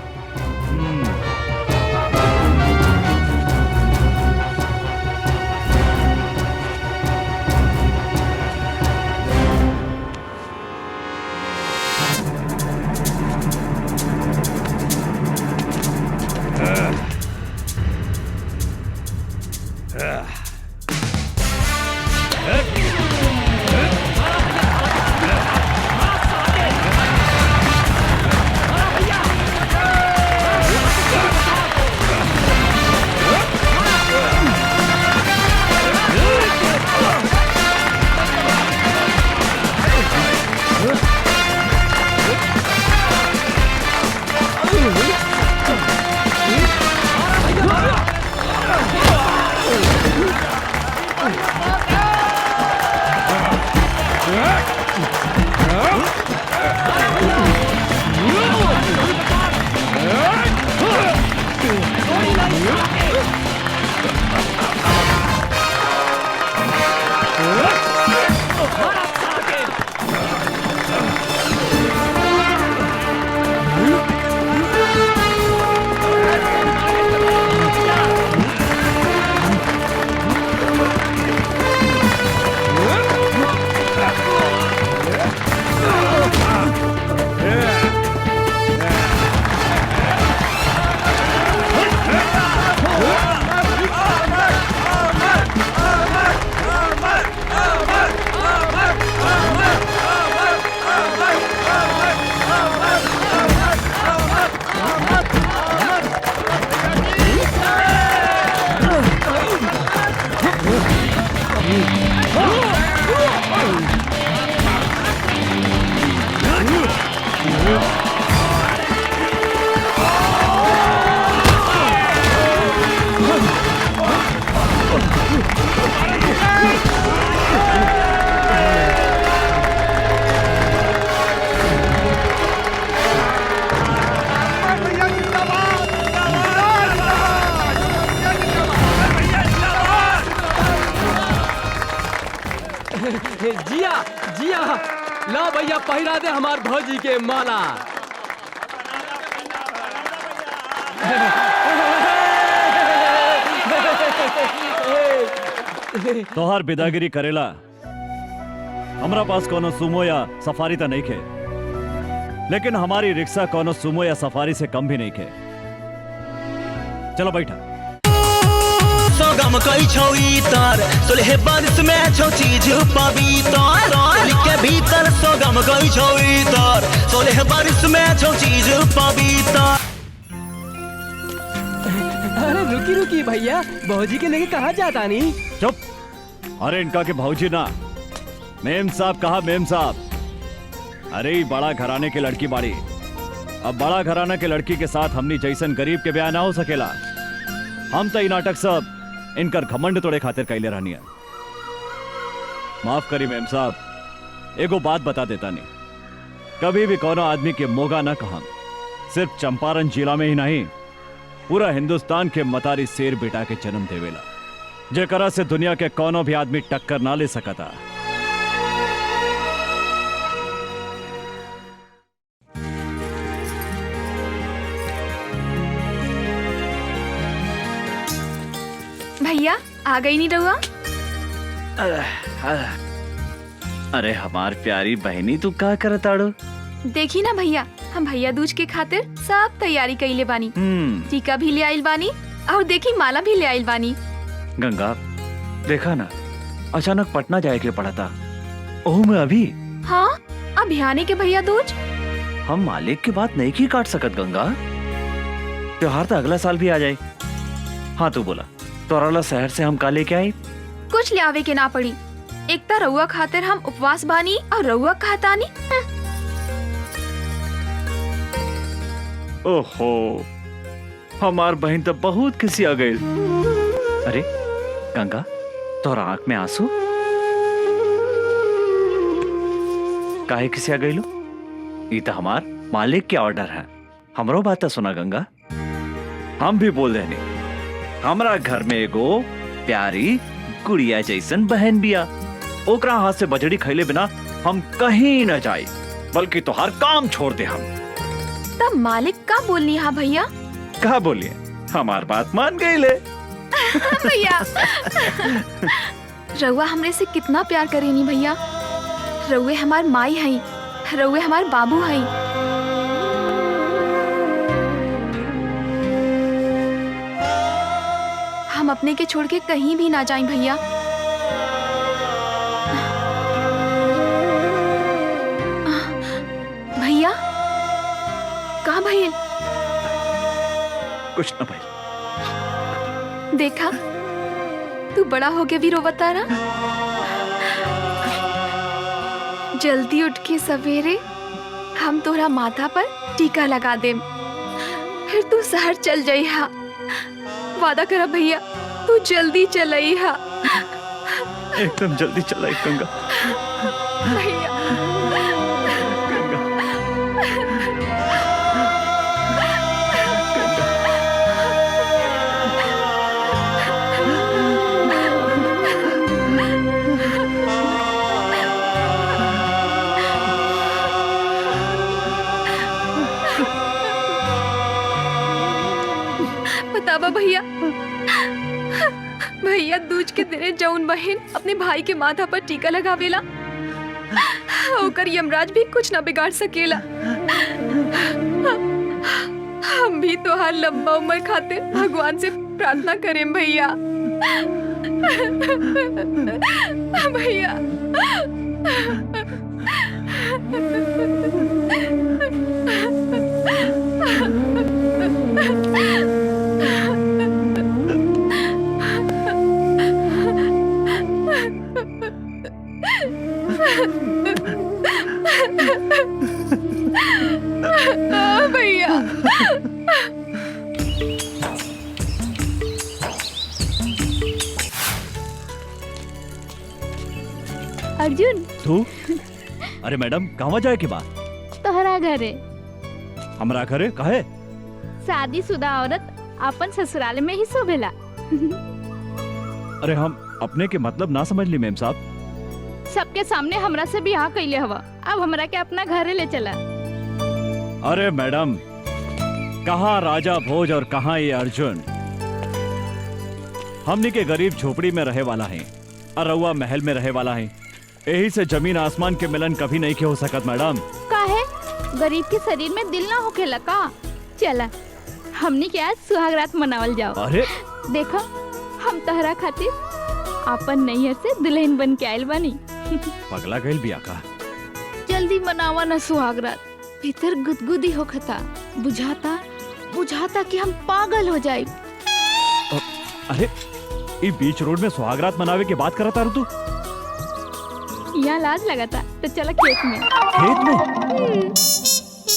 भैया जिया ला भैया पहिरा दे हमार भौजी के माला। तोहार बिदागिरी करेला हमरा पास कोनो सुमो या सफारी तो नहीं खे, लेकिन हमारी रिक्शा कोनो सुमो या सफारी से कम भी नहीं खे। चलो बैठा। सोगम कई छौई तार सोलह बारिश में छौ चीज पावी तार के भीतर सोगम कई छौई तार सोलह बारिश में छौ चीज पावी तार। अरे रुकी रुकी भैया, भौजी के लेके कहाँ जाता नहीं? चुप। अरे इनका के भौजी ना, मेम साहब कहा मेम साहब। अरे ये बड़ा घराने के लड़की बाड़ी, अब बड़ा घराना के लड़की के साथ हमनी जैसन गरीब के ब्याह ना हो सकेला। हम तो नाटक सब इनकर घमंड तोड़े खातिर कैले रहनी है। माफ करी मेम साहब, एगो बात बता देता नहीं, कभी भी कोनो आदमी के मोगा ना कहम। सिर्फ चंपारण जिला में ही नहीं, पूरा हिंदुस्तान के मतारी शेर बेटा के जन्म देवेला, जेकरा से दुनिया के कोनो भी आदमी टक्कर ना ले सकता। भैया आ गई नहीं रहुआ? अरे हमार प्यारी बहनी तू का करताड़ो? देखी ना भैया, हम भैया दूज के खातिर सब तैयारी कइले बानी। टीका भी ले आइल बानी और देखी माला भी ले आइल बानी। गंगा देखा ना, अचानक पटना जाए के पड़ा था। ओह मैं अभी हाँ अभियाने के भैया दूज। हम मालिक की बात नहीं की काट सकत गंगा, त्योहार तो अगला साल भी आ जाए। हाँ तू बोला तोराला शहर से हम का लेके आई? कुछ ले आवे के ना पड़ी, एक तो रउआ खातिर हम उपवास बानी और रउआ कहतानी। ओहो हमार बहन तो बहुत किसी आ गई। अरे गंगा तोरा आंख में आंसू काहे किसी आ गई लो? ये तो हमार मालिक के ऑर्डर है, हमरो बात तो सुना गंगा। हम भी बोल रहे हमरा घर में एगो प्यारी गुड़िया जैसन बहन बिया, ओकरा हाथ से बजड़ी खैले बिना हम कहीं न जाए, बल्कि तो हर काम छोड़ दे। हम तब मालिक का बोलनी? हाँ भैया कहा बोलिए, हमार बात मान गई ले। भैया रउआ हमरे से कितना प्यार करेनी भैया। रउए हमार माई हई, रउए हमार बाबू हई। हम अपने के छोड़ के कहीं भी ना जाएं भैया। भैया कहाँ भैया? कुछ न भाई। देखा तू बड़ा होके भी रोवता ना। जल्दी उठ के सवेरे हम तोरा माथा पर टीका लगा देम, फिर तू शहर चल जाइहा। वादा करा भैया, तू जल्दी चलइहा। एकदम जल्दी चलाई गंगा। भैया बतावा भैया, भैया दूज के दिने जौन बहन अपने भाई के माथा पर टीका लगावेला, ओकर यमराज भी कुछ न बिगाड़ सकेला। हम भी तो हर लंबा उम्र खातिर भगवान से प्रार्थना करें भैया। भैया भैया अर्जुन तू? अरे मैडम कहाँ जाए की बात? तोहरा घरे। हमरा घरे काहे? शादीशुदा औरत अपन ससुराल में ही शोभेला। अरे हम अपने के मतलब ना समझ ली मेम साहब। सबके सामने हमरा से बियाह कैले हवा, अब हमरा के अपना घरे ले चला। अरे मैडम, कहाँ राजा भोज और कहाँ ये अर्जुन। हमनी के गरीब झोपड़ी में रहे वाला है और रउआ महल में रहे वाला है। यही से जमीन आसमान के मिलन कभी नहीं के हो सकत मैडम। काहे? गरीब के शरीर में दिल ना होखेला का? चला हमनी के आज सुहागरात मनावल जाओ। अरे देखो, हम तहरा खातिर अपन नैहर से दुल्हन बन के आयल बानी। पगला गइल बिया का? जल्दी मनावा ना सुहागरात, भीतर गुदगुदी होखता, बुझाता कि हम पागल हो जाए। अरे ये बीच रोड में सुहागरात मनावे के बात करता तू? यहाँ लाज लगाता तो चला खेत में। खेत में?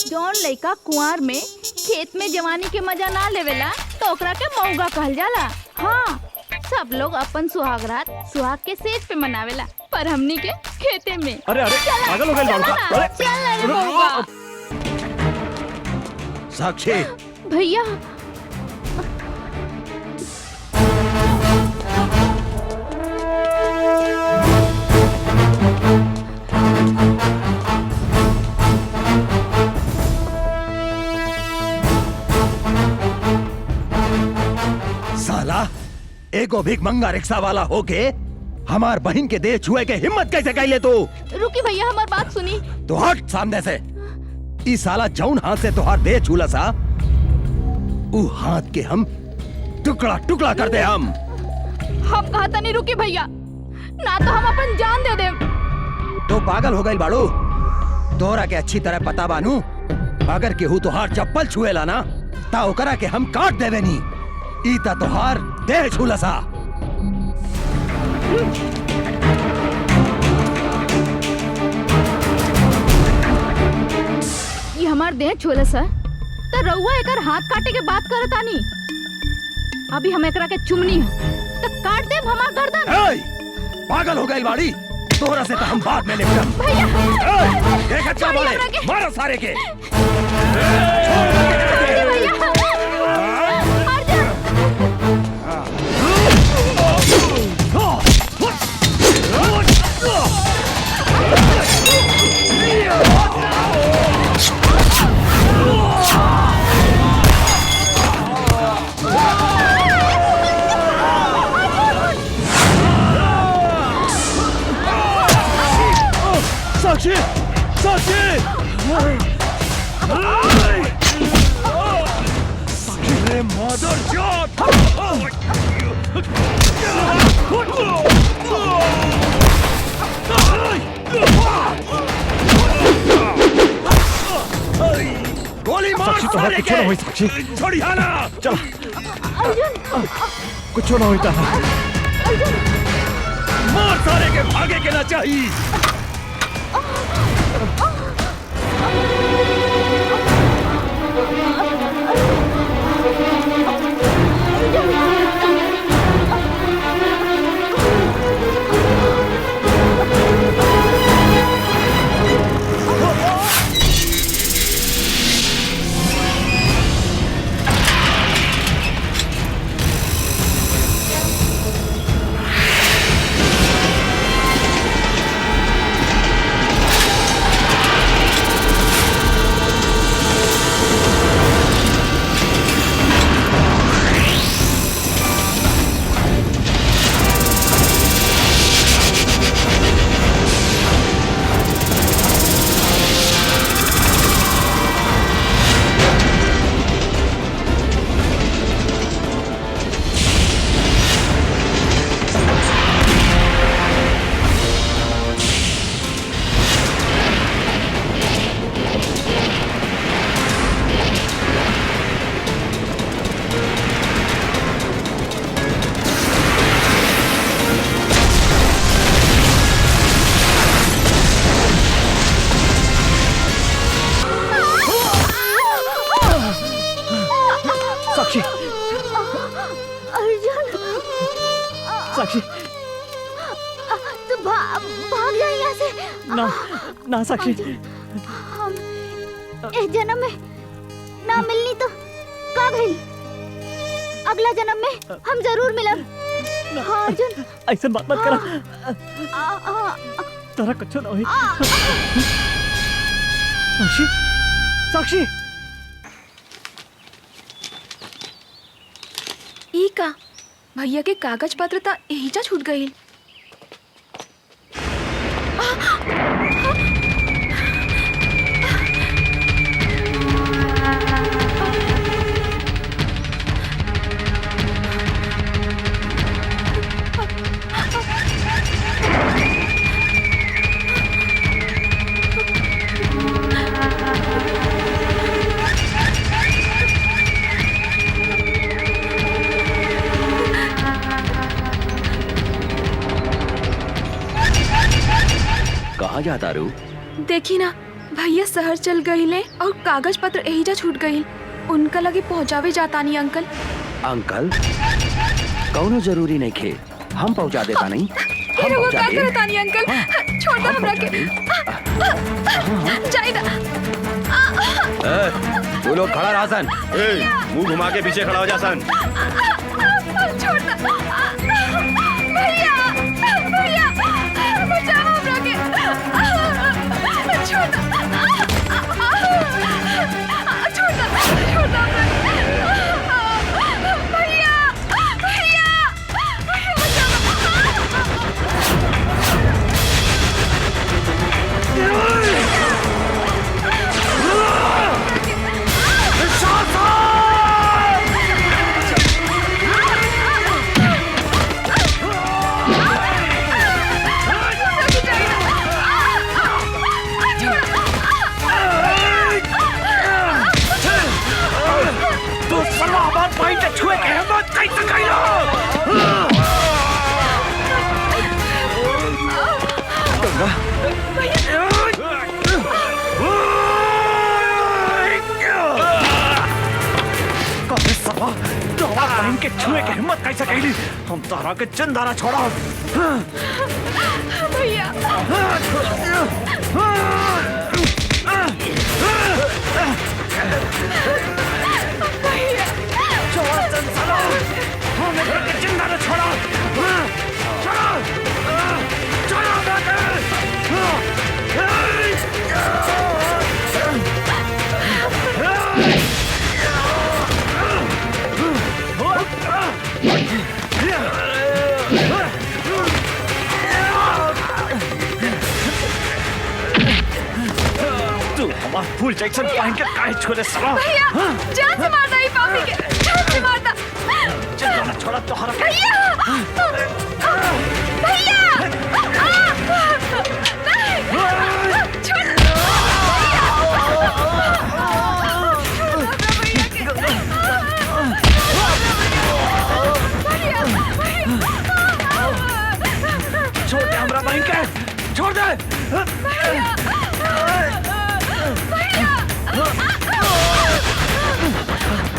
जौन लड़का कुंवार में खेत में जवानी के मजा ना लेवेला तो ओकरा के मौगा कहल जाला। हाँ, सब लोग अपन सुहागरात सुहाग के सेज पे मनावेला, पर हमनी के खेते में। अरे पागल हो गए चल साक्षी भैया, साला एगो भीख मंगा रिक्शा वाला होके हमार बहन के देह छुए के हिम्मत कैसे कैले तू? रुकी भैया, हमार बात सुनी। तो हट सामने से। ई साला जौन हाथ से तुहार देह छूला सा, ऊ हाथ के हम टुकड़ा टुकड़ा कर दे। हम कहता नहीं रुकी भैया, ना तो हम अपन जान दे दे। तो पागल हो गई बाड़ू? तोरा के अच्छी तरह पता बानू, अगर केहू तुहार चप्पल छुएला ना ता ओकरा के हम काट देवे नी। ईता तुहार देह छूला सा। ये हमार देह छोला सा तो रउआ एकर हाथ काटे के बात करत आनी। अभी हम एकरा के चुमनी तो काट देब हमार गर्दन। पागल हो गई बाड़ी? तोरा से तो हम बाद में निपटब। भैया क्या बोले? मारो सारे के। साक्षी, साक्षी, मदर जात। गोली मार साक्षी, तोहरा कुछ ना होई साक्षी। छोड़िया ना। चल। कुछ ना होता है। मार सारे के, भागे के ना चाहिए। साक्षी, तो भाग जा यहाँ से। ना ना साक्षी, हम इस जन्म में ना मिलनी तो का भइल, अगला जन्म में हम जरूर मिलब। हाँ अर्जुन, ऐसा बात मत करा। तारा कच्चा ना होई। साक्षी, साक्षी। ई का भैया के कागज पत्र ता एहिजा छूट गई। कहाँ जाता रू? देखी ना भैया शहर चल गईले और कागज पत्र एहिजा छूट गई। उनका लगे पहुँचावे जाता नहीं अंकल। अंकल कौनो जरूरी नहीं खे, हम पहुँचा देता नहीं। फिर वो का करता नहीं अंकल, छोड़ दो हमरा के। जाइदा। तू लोग खड़ा रहा सन। मुंह घुमा के पीछे खड़ा हो जा सन। छोड़ दो। भैया, भैया, बचाओ हमरा के। छोड़ दो। छोड़ दो, छोड़ दो हमरा के। भैया, भैया, भैया बचाओ। के छुए के हिम्मत कैसे कैली? हम तारा के चंदारा छोड़ा। भैया छोड़ा चंदारा, हमें घर के चंदारा छोड़ा। छोड़ा, छोड़ा तू हमारा फूल जैक्सन पहन के काहे छोड़े सला? भैया जान से मारता ही पापी के, जान से मारता। चंदारा छोड़ा तो हरा भैया, भैया, छोड़ दे हमरा बहन के, छोड़ दे।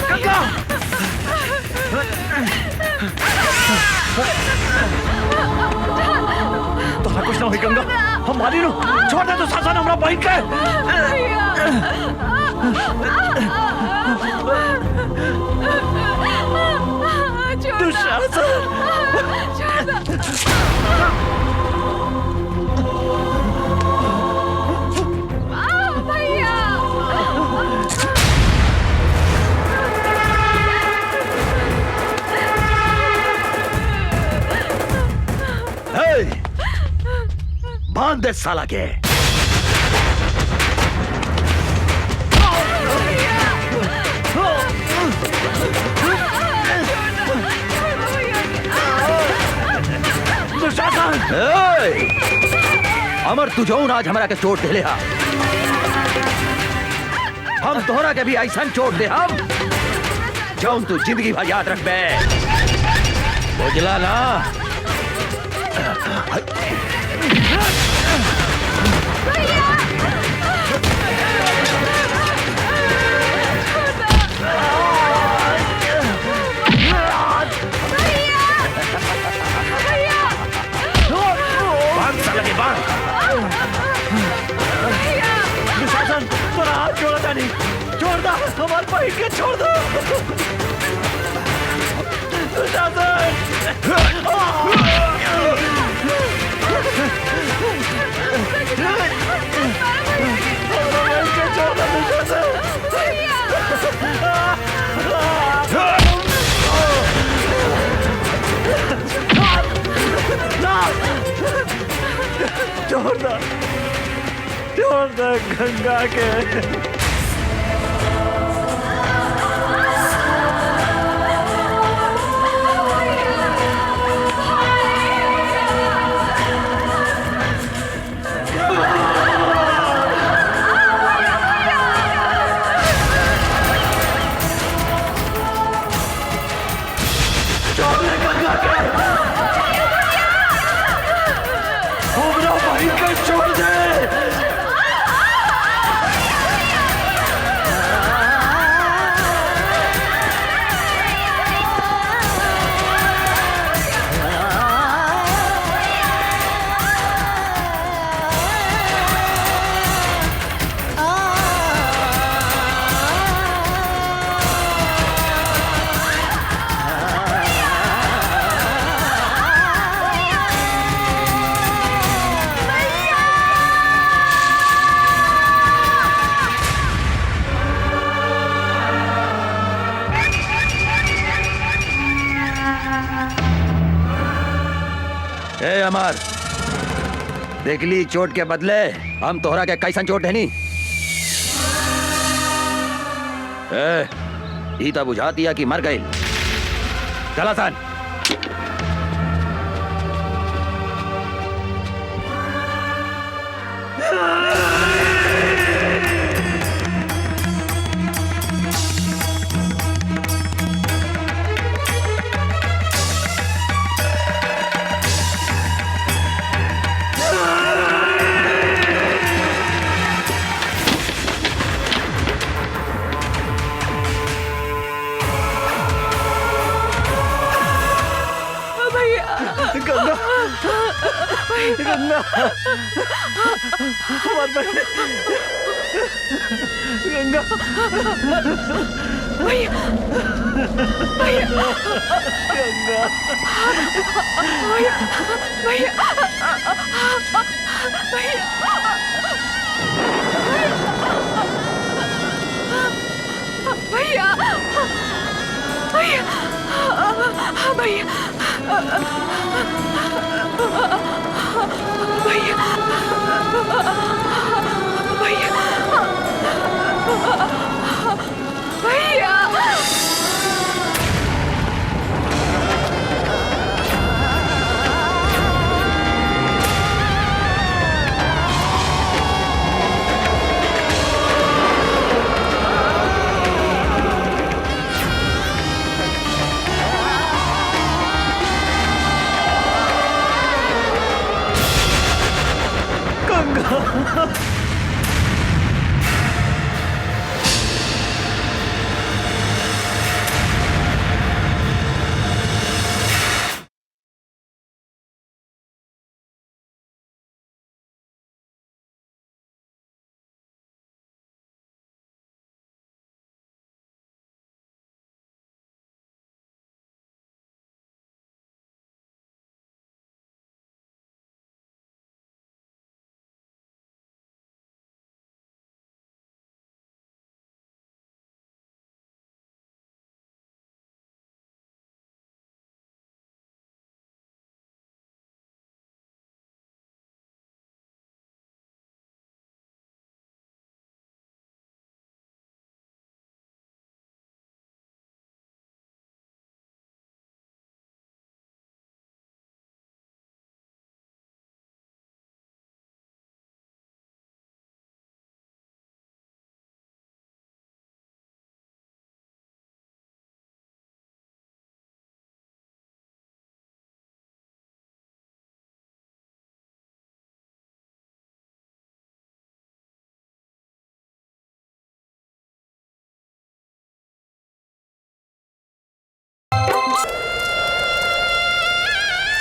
गंगा, तोरा कुछ ना हुई गंगा, हम मारी नु। छोड़ दे तो शासन हमरा बहन के। बांध दे साला के। अमर तू जौन आज हमरा के चोट देले हा, हम तोहरा के भी ऐसा चोट दे हम जौन तू जिंदगी भर याद रखबे, बुझला ना? छोड़ दो हमारे भाई के, छोड़ दो। छोड़ दे गंगा के। भाई का छोड़ दे। ए अमर, देख ली चोट के बदले हम तोहरा के कैसन चोट है नी। ई तो बुझा दिया कि मर गई। चला सन। गंगा गंगा हमार बहन गंगा भैया भैया गंगा भैया भैया भैया भैया भैया भैया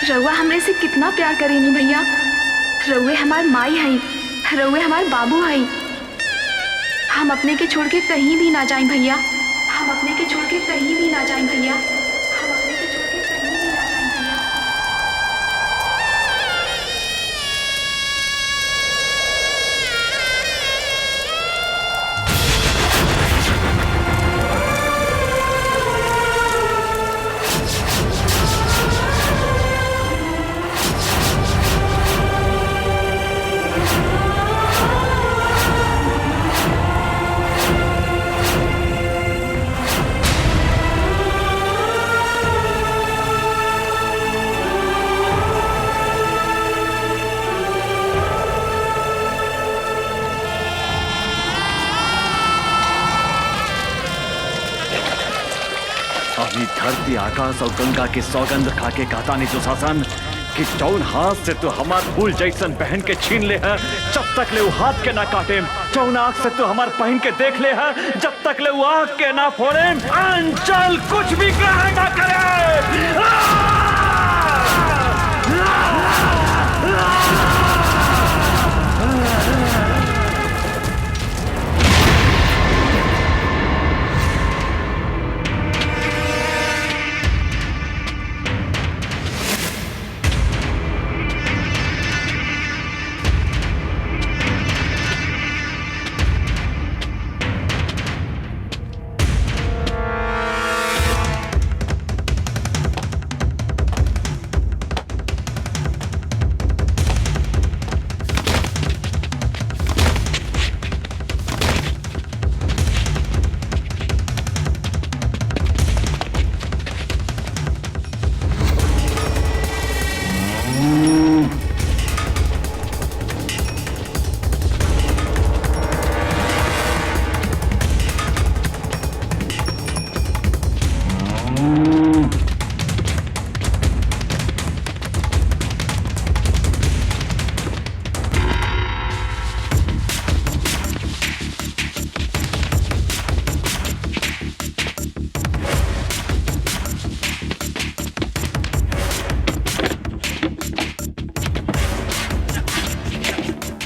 रउआ हमरे से कितना प्यार करेनी भैया। रउए हमार माई हई, रउए हमार बाबू हई। हम अपने के छोड़ के कहीं भी ना जाएं भैया। हम अपने के छोड़ के कहीं भी ना जाएं भैया। हम अपने के छोड़ के कहीं भी ना जाएं भैया। हम धरती आकाश और गंगा की सौगंध खा के कहता नहीं दुशासन कि जौन हाथ से तू हमार फूल जैसन पहन के छीन ले है जब तक ले वो हाथ के ना काटे, जौन आँख से तू हमार पहन के देख ले है जब तक ले वो आँख के ना फोड़े, अंचल कुछ भी ग्रहण ना करे।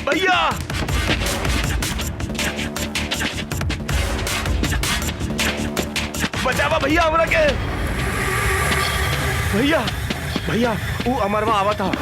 भैया बचावा भैया हमरा के। भैया भैया वो अमरवा आवा था।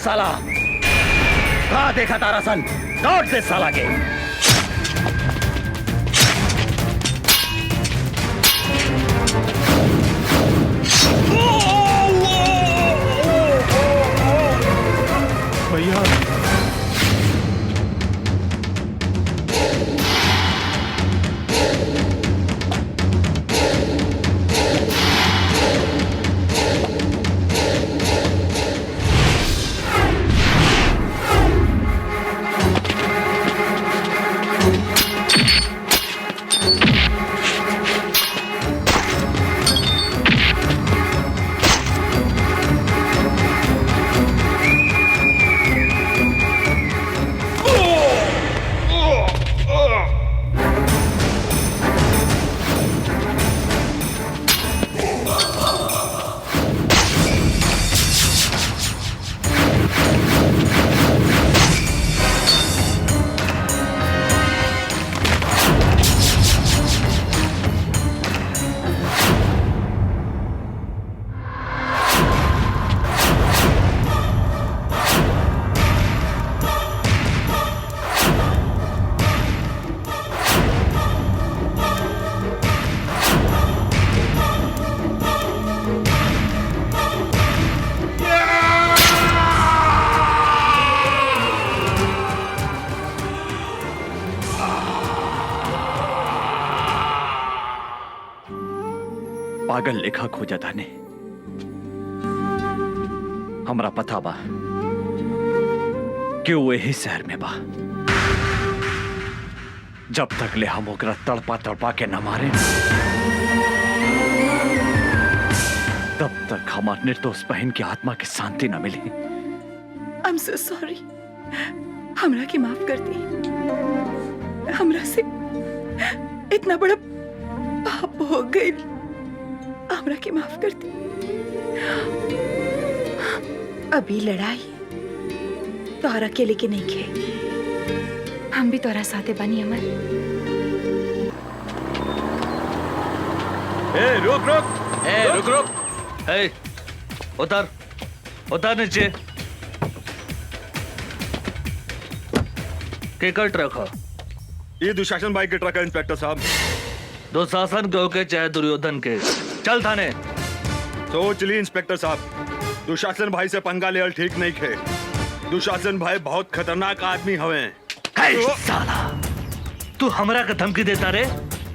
साला कहाँ देखा तारा सन, लौट दे साला के। भैया पागल लेखा खोजा थाने हमरा पता बा कि वो यही शहर में बा। जब तक ले हम ओकरा तड़पा तड़पा के न मारे तब तक हमार निर्दोष बहन की आत्मा की शांति न मिली। I'm so sorry। हमरा की माफ कर दी। हमरा से इतना बड़ा पाप हो गई। हमरा के माफ कर दे। अभी लड़ाई तोहरा अकेले के नहीं खे, हम भी तोरा साथे बनी अमर। रुक रुक। उतर उतर नीचे। केकर ट्रक है? ये दुशासन भाई के ट्रक है इंस्पेक्टर साहब। दुशासन के होके चाहे दुर्योधन के, चल थाने। सोच ली इंस्पेक्टर साहब, दुशासन भाई से पंगा ले ठीक नहीं खे। दुशासन भाई बहुत खतरनाक आदमी हवे। साला तू हमरा के धमकी देता रे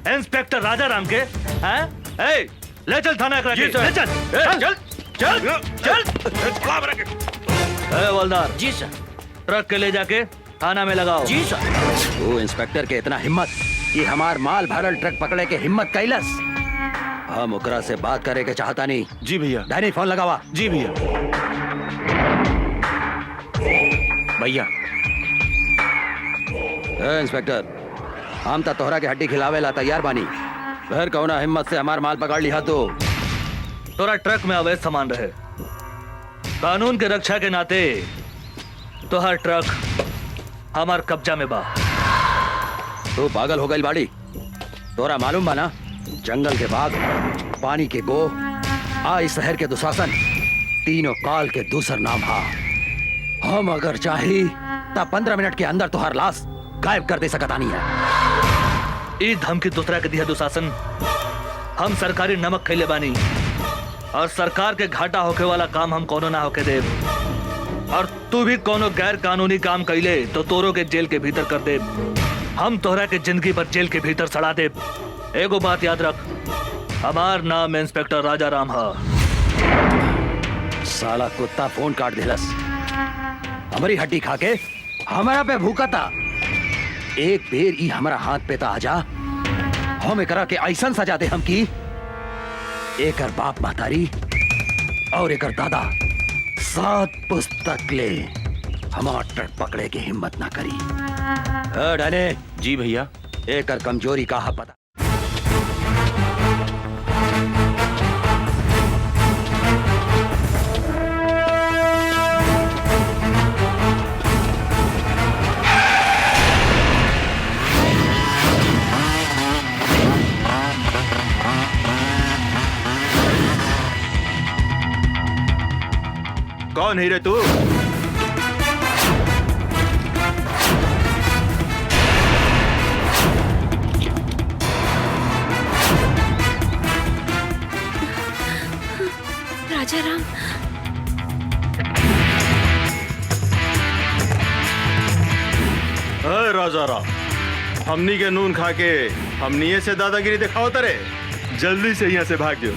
इंस्पेक्टर राजा राम के? हैं? ले चल थाना करा के। ले चल चल चल चल। हवलदार जी सर। ट्रक के ले जाके थाना में लगाओ। जी सर। वो इंस्पेक्टर के इतना हिम्मत कि हमार माल भरल ट्रक पकड़े के हिम्मत कैलस। हम ओकरा से बात करे के चाहता नहीं। जी भैया। डैनी फोन लगावा। जी भैया। भैया। इंस्पेक्टर, हम तो तोहरा के हड्डी खिलावे ला तैयार बानी। फिर कौना हिम्मत से हमार माल पकड़ लिया तो? तोरा ट्रक में अवैध सामान रहे, कानून के रक्षा के नाते तो हर ट्रक हमार कब्जा में बा। तू पागल हो गई बाड़ी? तोरा मालूम बा ना, जंगल के बाघ, पानी के गो, इस शहर के दुशासन, तीनों काल के दूसर नाम हा। हम अगर चाही तब 15 मिनट के अंदर तुहार लाश गायब कर दे सकता नहीं है। ई धमकी दूसरा के दिया दुशासन। हम सरकारी नमक खैले बानी और सरकार के घाटा होके वाला काम हम कोनो ना होके दे। और तू भी कोनो गैर कानूनी काम कैले तो तोरो के जेल के भीतर कर दे। हम तोहरा के जिंदगी भर जेल के भीतर सड़ा दे। एगो बात याद रख, हमार नाम इंस्पेक्टर राजा राम हा। साला कुत्ता फोन काट दिलस। हमारी हड्डी खा के हमारा पे भूखा था। एक बेर ई हमारा हाथ पे ता आजा, हम एकरा के ऐसन सजा दे हम की एकर बाप महतारी और एकर दादा 7 पुस्तक ले हमार ट्रक पकड़े के हिम्मत ना करी। डने। जी भैया। एकर कमजोरी का हा पता। कौन है रे तू? राजा राम। राजा राम, हमनी के नून खा के हमनी से दादागिरी दिखाओ तरे। जल्दी से यहाँ से भाग जाओ।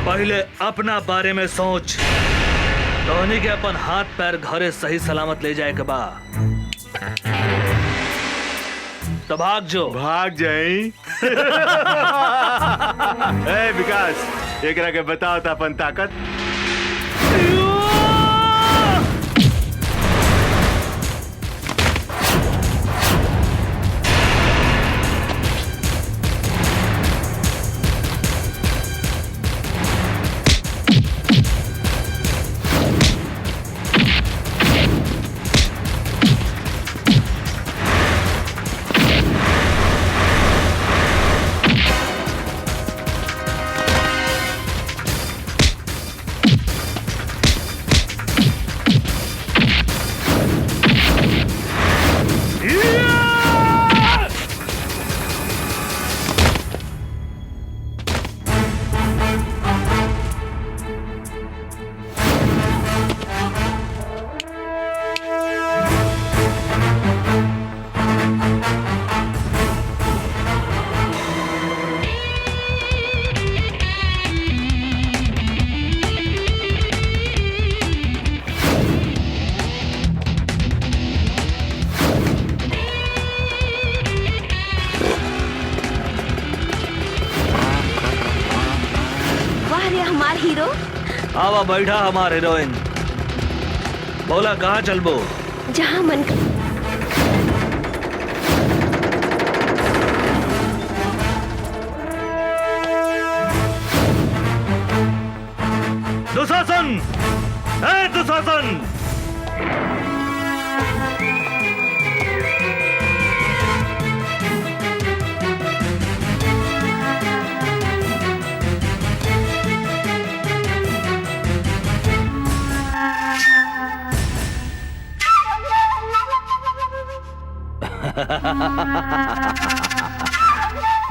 पहले अपना बारे में सोच। धोनी के अपन हाथ पैर घरे सही सलामत ले जाए के बा तो भाग जो। भाग जाई। ए विकास, एकरा के बताओ था अपन ताकत। हीरो। आवा बैठा हमार हीरोइन। बोला कहाँ चलबो? जहाँ मन कर।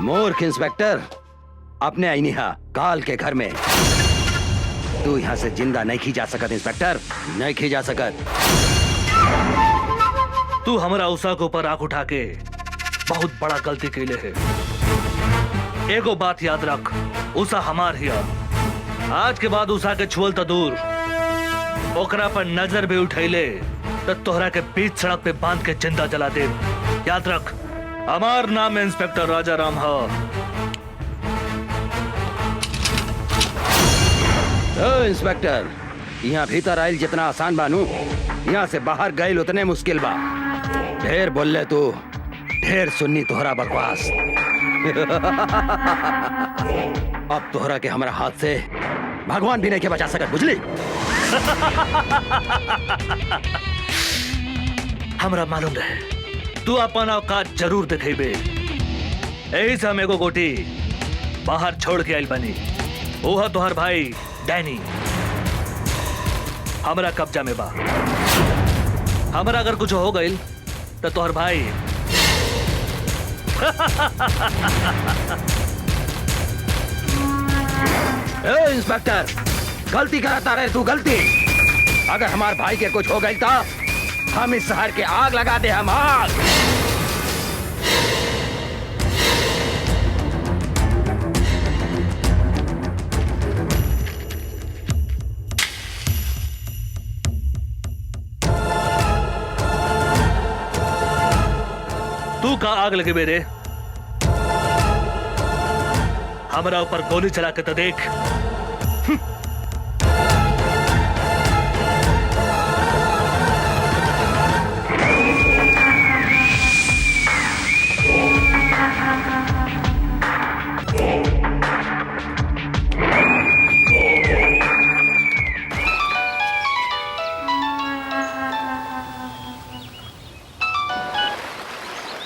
मूर्ख इंस्पेक्टर, अपने आईनिहा काल के घर में तू यहाँ से जिंदा नहीं खी जा सकत। इंस्पेक्टर, नहीं खी जा सकत। तू हमारा उषा के ऊपर आंख उठा के बहुत बड़ा गलती कैले है। एगो बात याद रख, उषा हमार हिया। आज के बाद उषा के छुअल तो दूर, ओकरा पर नजर भी उठैले तो तोहरा के बीच सड़क पे बांध के जिंदा जला दे। याद रख, हमार नाम इंस्पेक्टर राजा राम है। इंस्पेक्टर, यहाँ भीतर आयल जितना आसान बानू, यहाँ से बाहर गए उतने मुश्किल बा। ढेर बोल तू, ढेर सुन्नी तोहरा बकवास। अब तोहरा के हमारा हाथ से भगवान भी नहीं के बचा सकत, बुझली? हमरा मालूम रहे तू अपन औकात जरूर दिखेबे। यही से हम एगो गोटी बाहर छोड़ के आइल बनी। ओहा तोहर भाई डैनी हमरा कब्जा में बा। हमरा अगर कुछ हो गइल तो तोहर भाई इंस्पेक्टर, गलती करता रहे तू, गलती। अगर हमार भाई के कुछ हो गई तो हम इस शहर के आग लगा दे, हम आग। तू का आग लगे मेरे? हमारा ऊपर गोली चला के तो देख।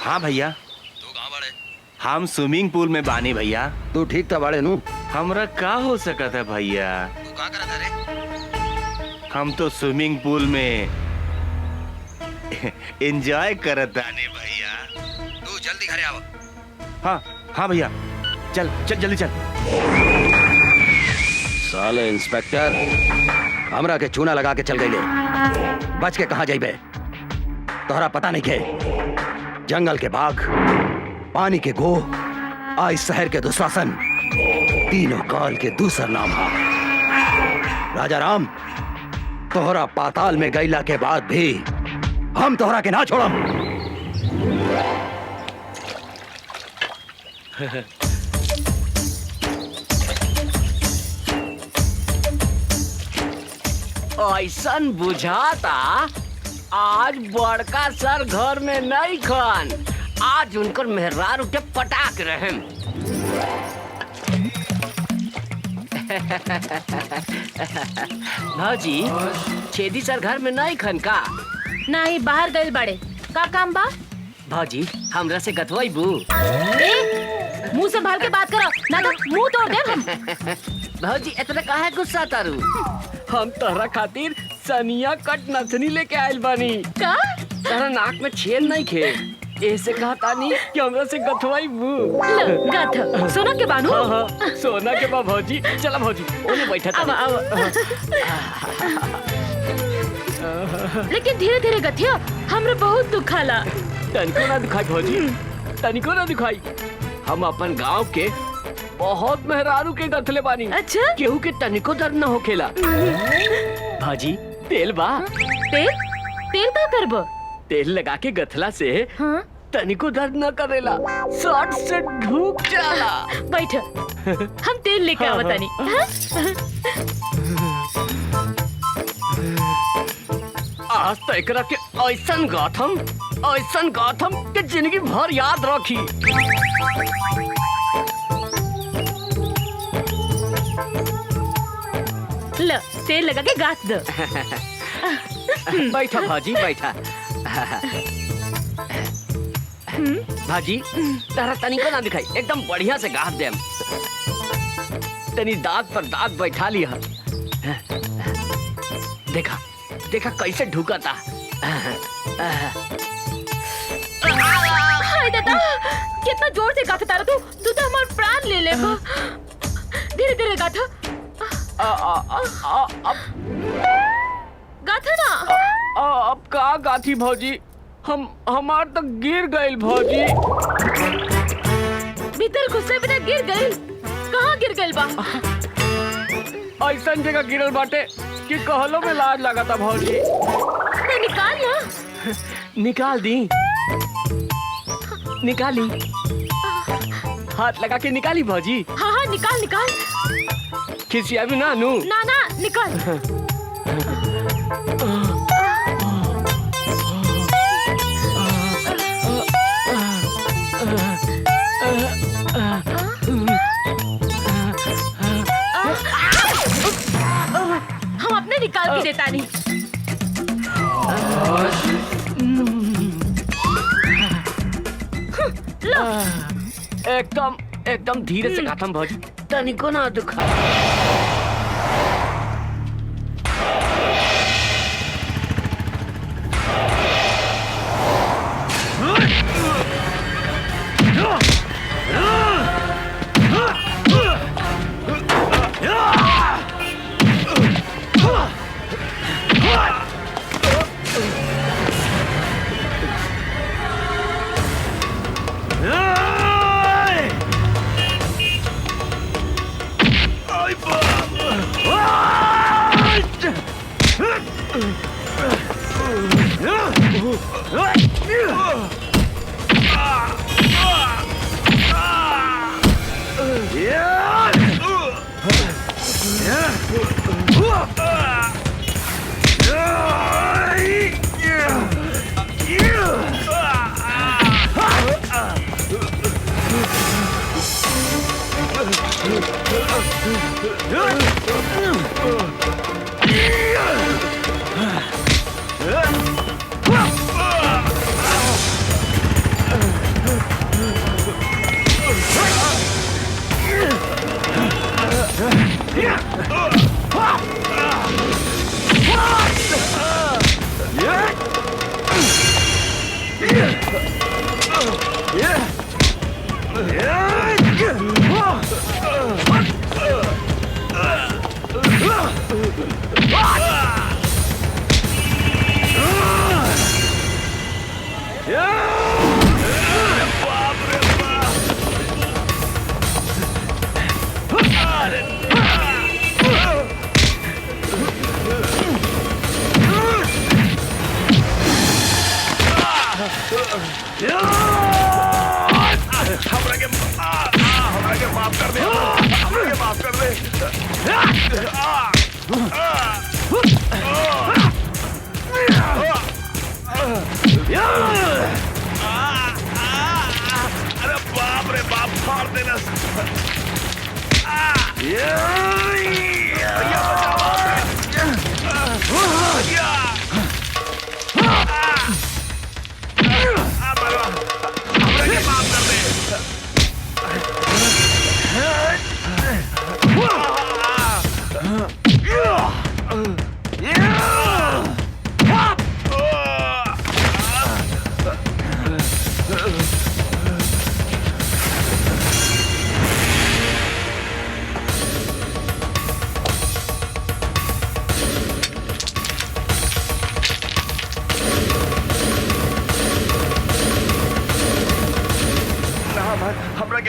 हाँ भैया, तू कहाँ बड़े? हम स्विमिंग पूल में बानी भैया। तू ठीक था बड़े नू? हमरा का हो सकता है भैया? तू कहाँ करत रे? हम तो स्विमिंग पूल में एंजॉय करत आने भैया। तू जल्दी घरे आवा। हाँ हाँ भैया, चल चल जल्दी चल। साले इंस्पेक्टर, हमरा के चूना लगा के चल गई ले। बच के कहाँ जाइबे? तोहरा पता नहीं के जंगल के बाघ, पानी के गो, आज शहर के दुशासन, तीनों काल के दूसर नाम है। राजा राम, तोहरा पाताल में गईला के बाद भी हम तोहरा के ना छोड़म। ऐसन बुझाता आज बड़का सर घर में नहीं खन, आज उनकर मेहरारू के पटाक रहे। भाजी, छेदी सर घर में नहीं खन का? नहीं, बाहर गए बड़े। का काम बा? भाजी, हमरा से गतवाइबू? मुंह संभाल के बात करो, ना तो मुंह तोड़ दे हम। भाजी, इतना काहे गुस्सा तारू? हम तोहरा खातिर सनिया कट नथनी लेके आइल बानी। का? तोहरा नाक में छेद नहीं खे, ऐसे कहा तानी कि हमरा से गथवाइबू। गथ सोना के बानू? हाँ हाँ, सोना के बा भौजी। चला भौजी, ओने बैठा तानी। लेकिन धीरे धीरे गथिया, हमरा बहुत दुखाला। तनिको ना दुखाई भौजी, तनिको ना दुखाई। हम अपन गांव के बहुत मेहरारू के गथले बानी। अच्छा? केहू के तनिको दर्द न होखेला। भाजी, तेल बा? तेल? तेल का करबो? तेल लगा के गथला से हाँ? तनिको दर्द न करेला, शॉर्ट से ढूक जाला। बैठ, हम तेल लेके हाँ, आवतानी। आज तो एकरा के ऐसन गाथम के जिंदगी भर याद रखी। ल, तेल लगा के गाथ दो। बैठा भाजी, बैठा। भाजी, तारा तनिको ना दिखाई, एकदम बढ़िया से गाथ देम। तनी दांत पर दांत बैठा लिया। देखा देखा कैसे ढुका था। ले बा। धीरे धीरे गाथा। गाथा ना। अब का गाथी भौजी, हमार तो गिर गइल भौजी। भीतर घुसे बिना गिर गइल? कहाँ गिर गइल बा? ऐसा जगह गिरल बाटे कि कहलो में लाज लगा था भौजी। तो निकाल ना। निकाल दी। निकाली। हाथ लगा के निकाली भौजी। हाँ हाँ निकाल निकाल। खिसिया भी ना नू। ना ना निकाल। हम अपने निकाल के देता नहीं। लो। एकदम धीरे से गाथम भौजी, तनिको ना दुखा।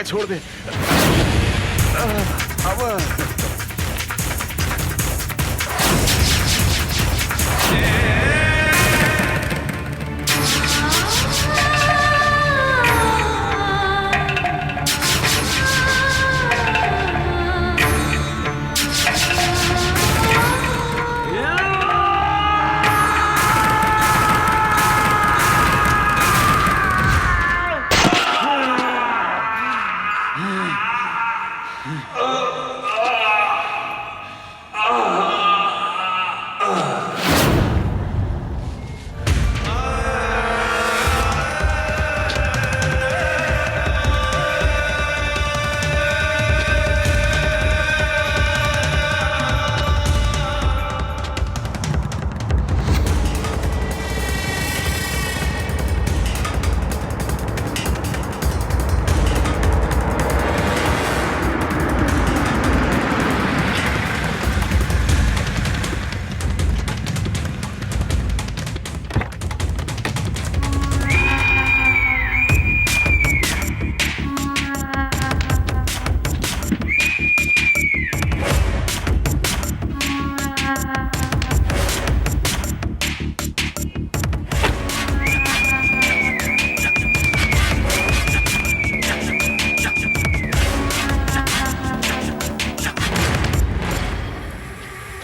छोड़ दे।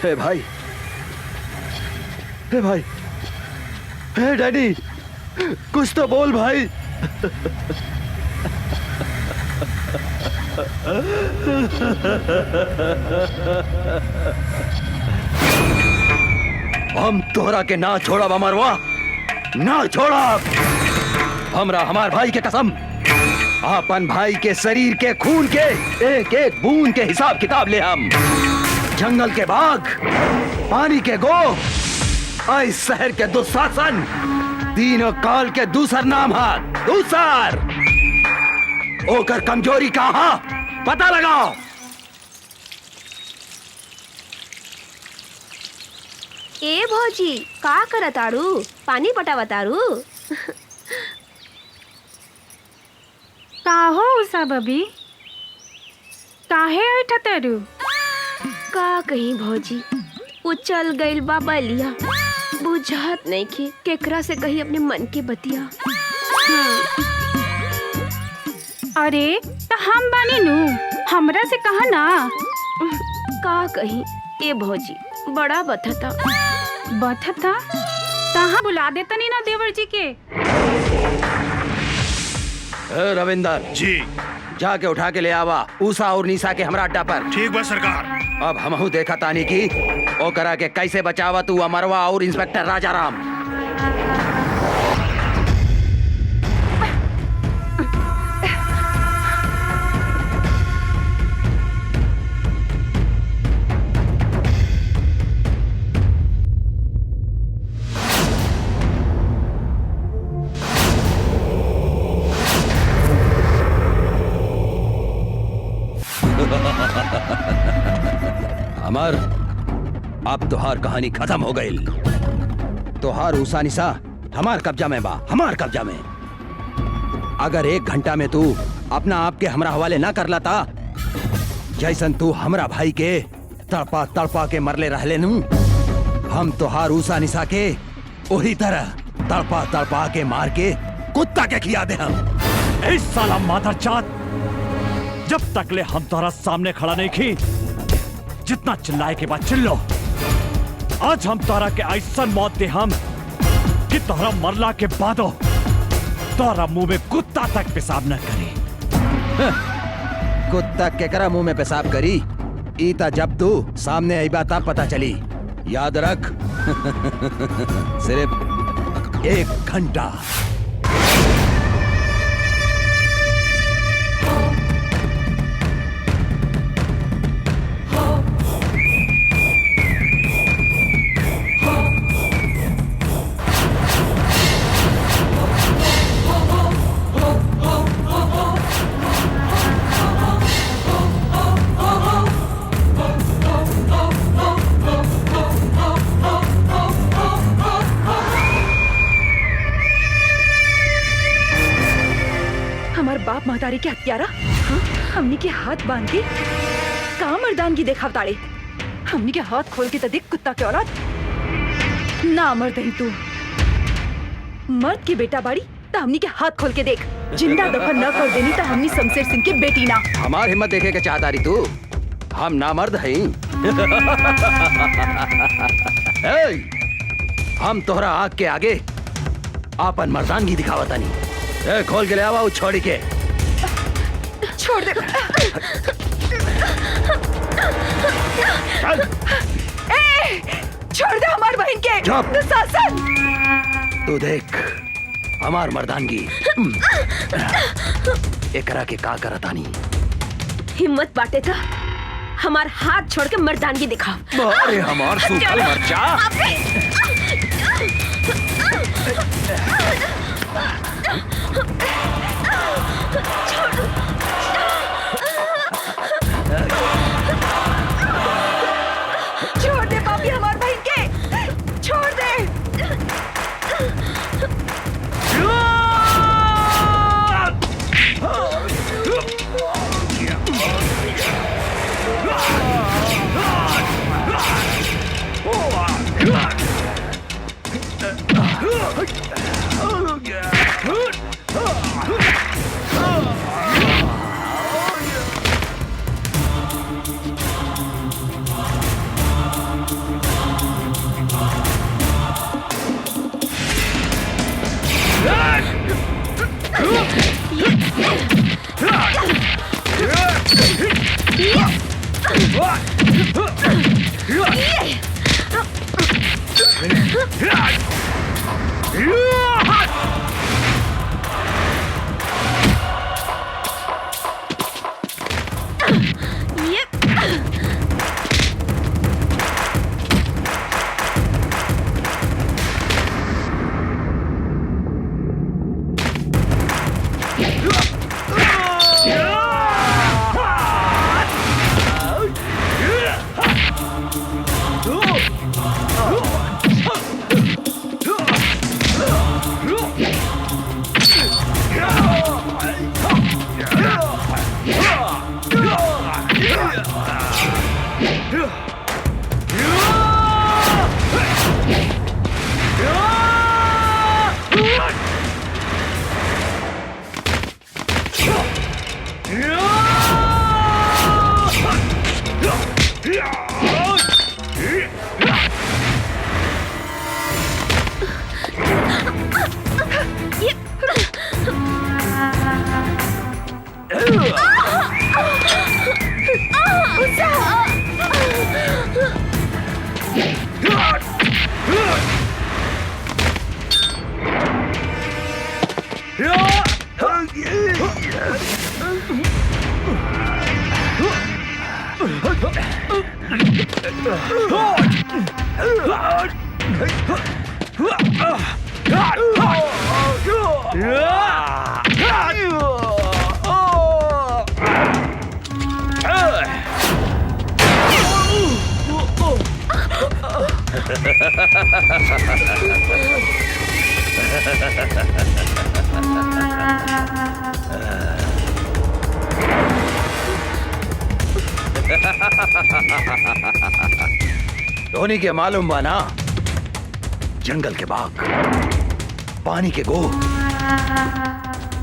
हे भाई, हे भाई, हे डैडी, कुछ तो बोल भाई। हम तोहरा के ना छोड़ा अमरवा, ना छोड़ा। हमरा हमार भाई के कसम, अपन भाई के शरीर के खून के एक एक बूंद के हिसाब किताब ले हम। जंगल के बाघ, पानी के गो, इस शहर के दुशासन, तीनों काल के दूसर नाम है दूसर। ओकर कमजोरी कहाँ पता लगाओ। ए भौजी का करताड़ू? पानी पटावताड़ू? का हो उषा बबी, काहे ऐठतरू? का कहीं भौजी, वो चल गइल बा बलिया, बुझात नहीं कि केकरा से कही अपने मन के बतिया। अरे तो हम बानी नु, हमरा से कहा ना। का कहीं ए भौजी, बड़ा बथता। बथता? कहाँ बुला देता नहीं ना देवर जी के। रविंदर जी, जाके उठा के ले आवा उषा और निशा के हमरा अड्डा पर। ठीक बा सरकार। अब हमहू देखा तानी की ओ करा के कैसे बचावा तू अमरवा और इंस्पेक्टर राजाराम। अमर, अब तोहार कहानी खत्म हो गई। तोहार उषा निशा हमार कब्जा में बा, हमार कब्जा में। अगर 1 घंटा में तू अपना आप के हमरा हवाले ना कर लाता, जैसन तू हमरा भाई के तड़पा तड़पा के मरले रहले नू, हम तोहार उषा निशा के वही तरह तड़पा तड़पा के मार के कुत्ता के खिया दे हम। इस साला मादरजात, जब तक ले हम तोहरा सामने खड़ा नहीं की, जितना चिल्लाए के बाद चिल्लो। आज हम तोहरा के ऐसा मौत दे हम कि तोहरा मरला के बादो तोहरा मुंह में कुत्ता तक पेशाब न करी। कुत्ता केकरा मुंह में पेशाब करी? ईता जब तू सामने आई बात पता चली। याद रख, सिर्फ 1 घंटा। बाप महतारी के हत्यारा, हाँ? हमनी के हाथ बांध के का मर्दानगी देखाव ताड़े। हमनी के हाथ खोल के तो देख कुत्ता के औलाद। ना मर्द ही तू, मर्द की बेटा बाड़ी तो हमनी के हाथ खोल के देख। जिंदा दफन न कर देनी तो हमनी शमशेर सिंह की बेटी ना। हमार हिम्मत देखे के चाहता रही तू? हम ना मर्द हैं। हम तोहरा आग के आगे आपन मर्दानगी दिखावता नहीं। खोल के ले आवा वो छोड़ी के। छोड़ दे। छोड़ दे हमार बहन के। दुशासन, तू देख हमार मर्दानगी। एकरा के का करतानी? हिम्मत बाटे था हमार हाथ छोड़ के मर्दानगी दिखा। अरे हमार सूखल मर्चा। छोड़ दे पापी हमार बहन के, छोड़ दे। धोनी के मालूम बा ना, जंगल के बाघ, पानी के गो,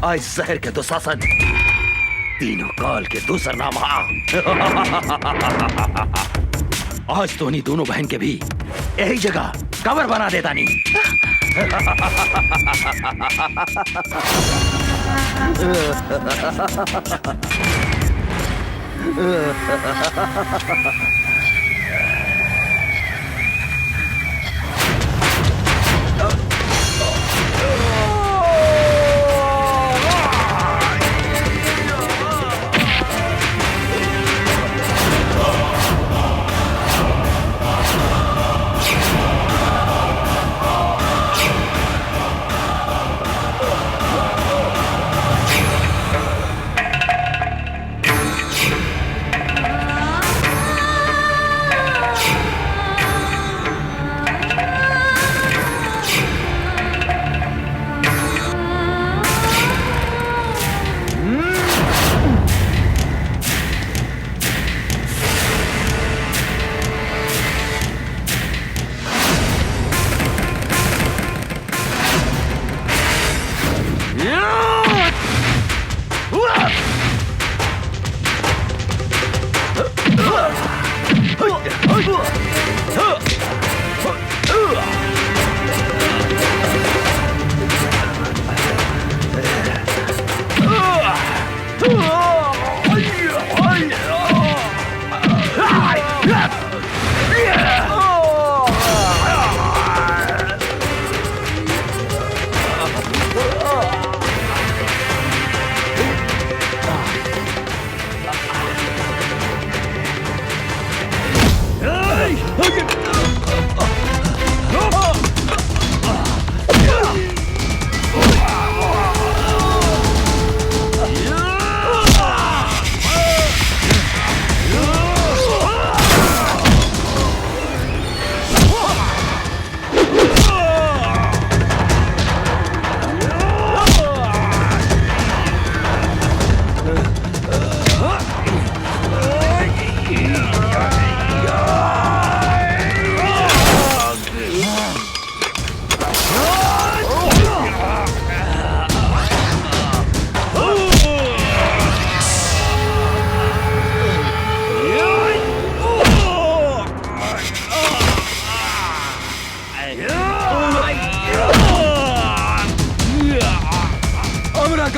आज शहर के दुशासन, तीनों काल के दूसर नाम आज धोनी दोनों बहन के भी यही जगह कवर बना देता नहीं।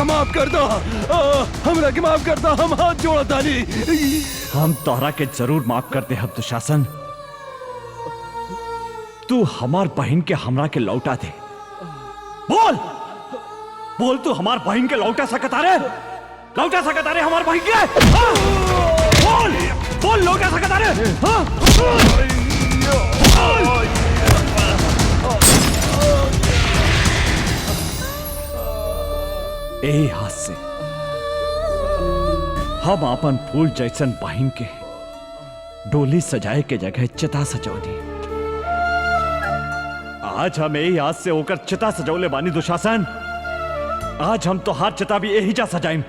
माफ कर दो, हमरा के माफ कर दो, हम हाथ जोड़ता नहीं। हम तोहरा के जरूर माफ कर दे हम दुशासन, तू हमार बहन के हमरा के लौटा दे। बोल बोल, तू हमार बहन के लौटा सकता रे? लौटा सकता रे हमार बहन के? बोल बोल, लौटा सकता रे? यही हाथ से हम अपन फूल जैसन बहन के डोली सजाए के जगह चिता सजौनी। आज हम यही हाथ से होकर चिता सजौले बानी दुशासन। आज हम तो हाथ चिता भी यही जा सजाइम।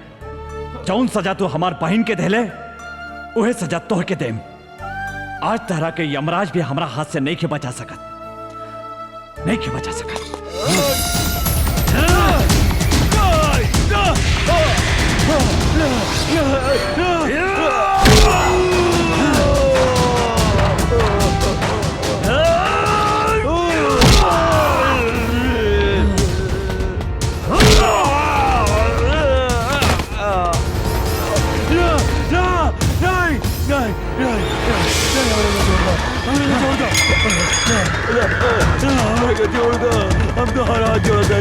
जौन सजा तू हमार बहन के देले उहे सजा तोह के देम। आज तरह के यमराज भी हमारा हाथ से नहीं के बचा सकत, नहीं के बचा सकत। छोड़ दो, हम तो हर हाथ जोड़ दे।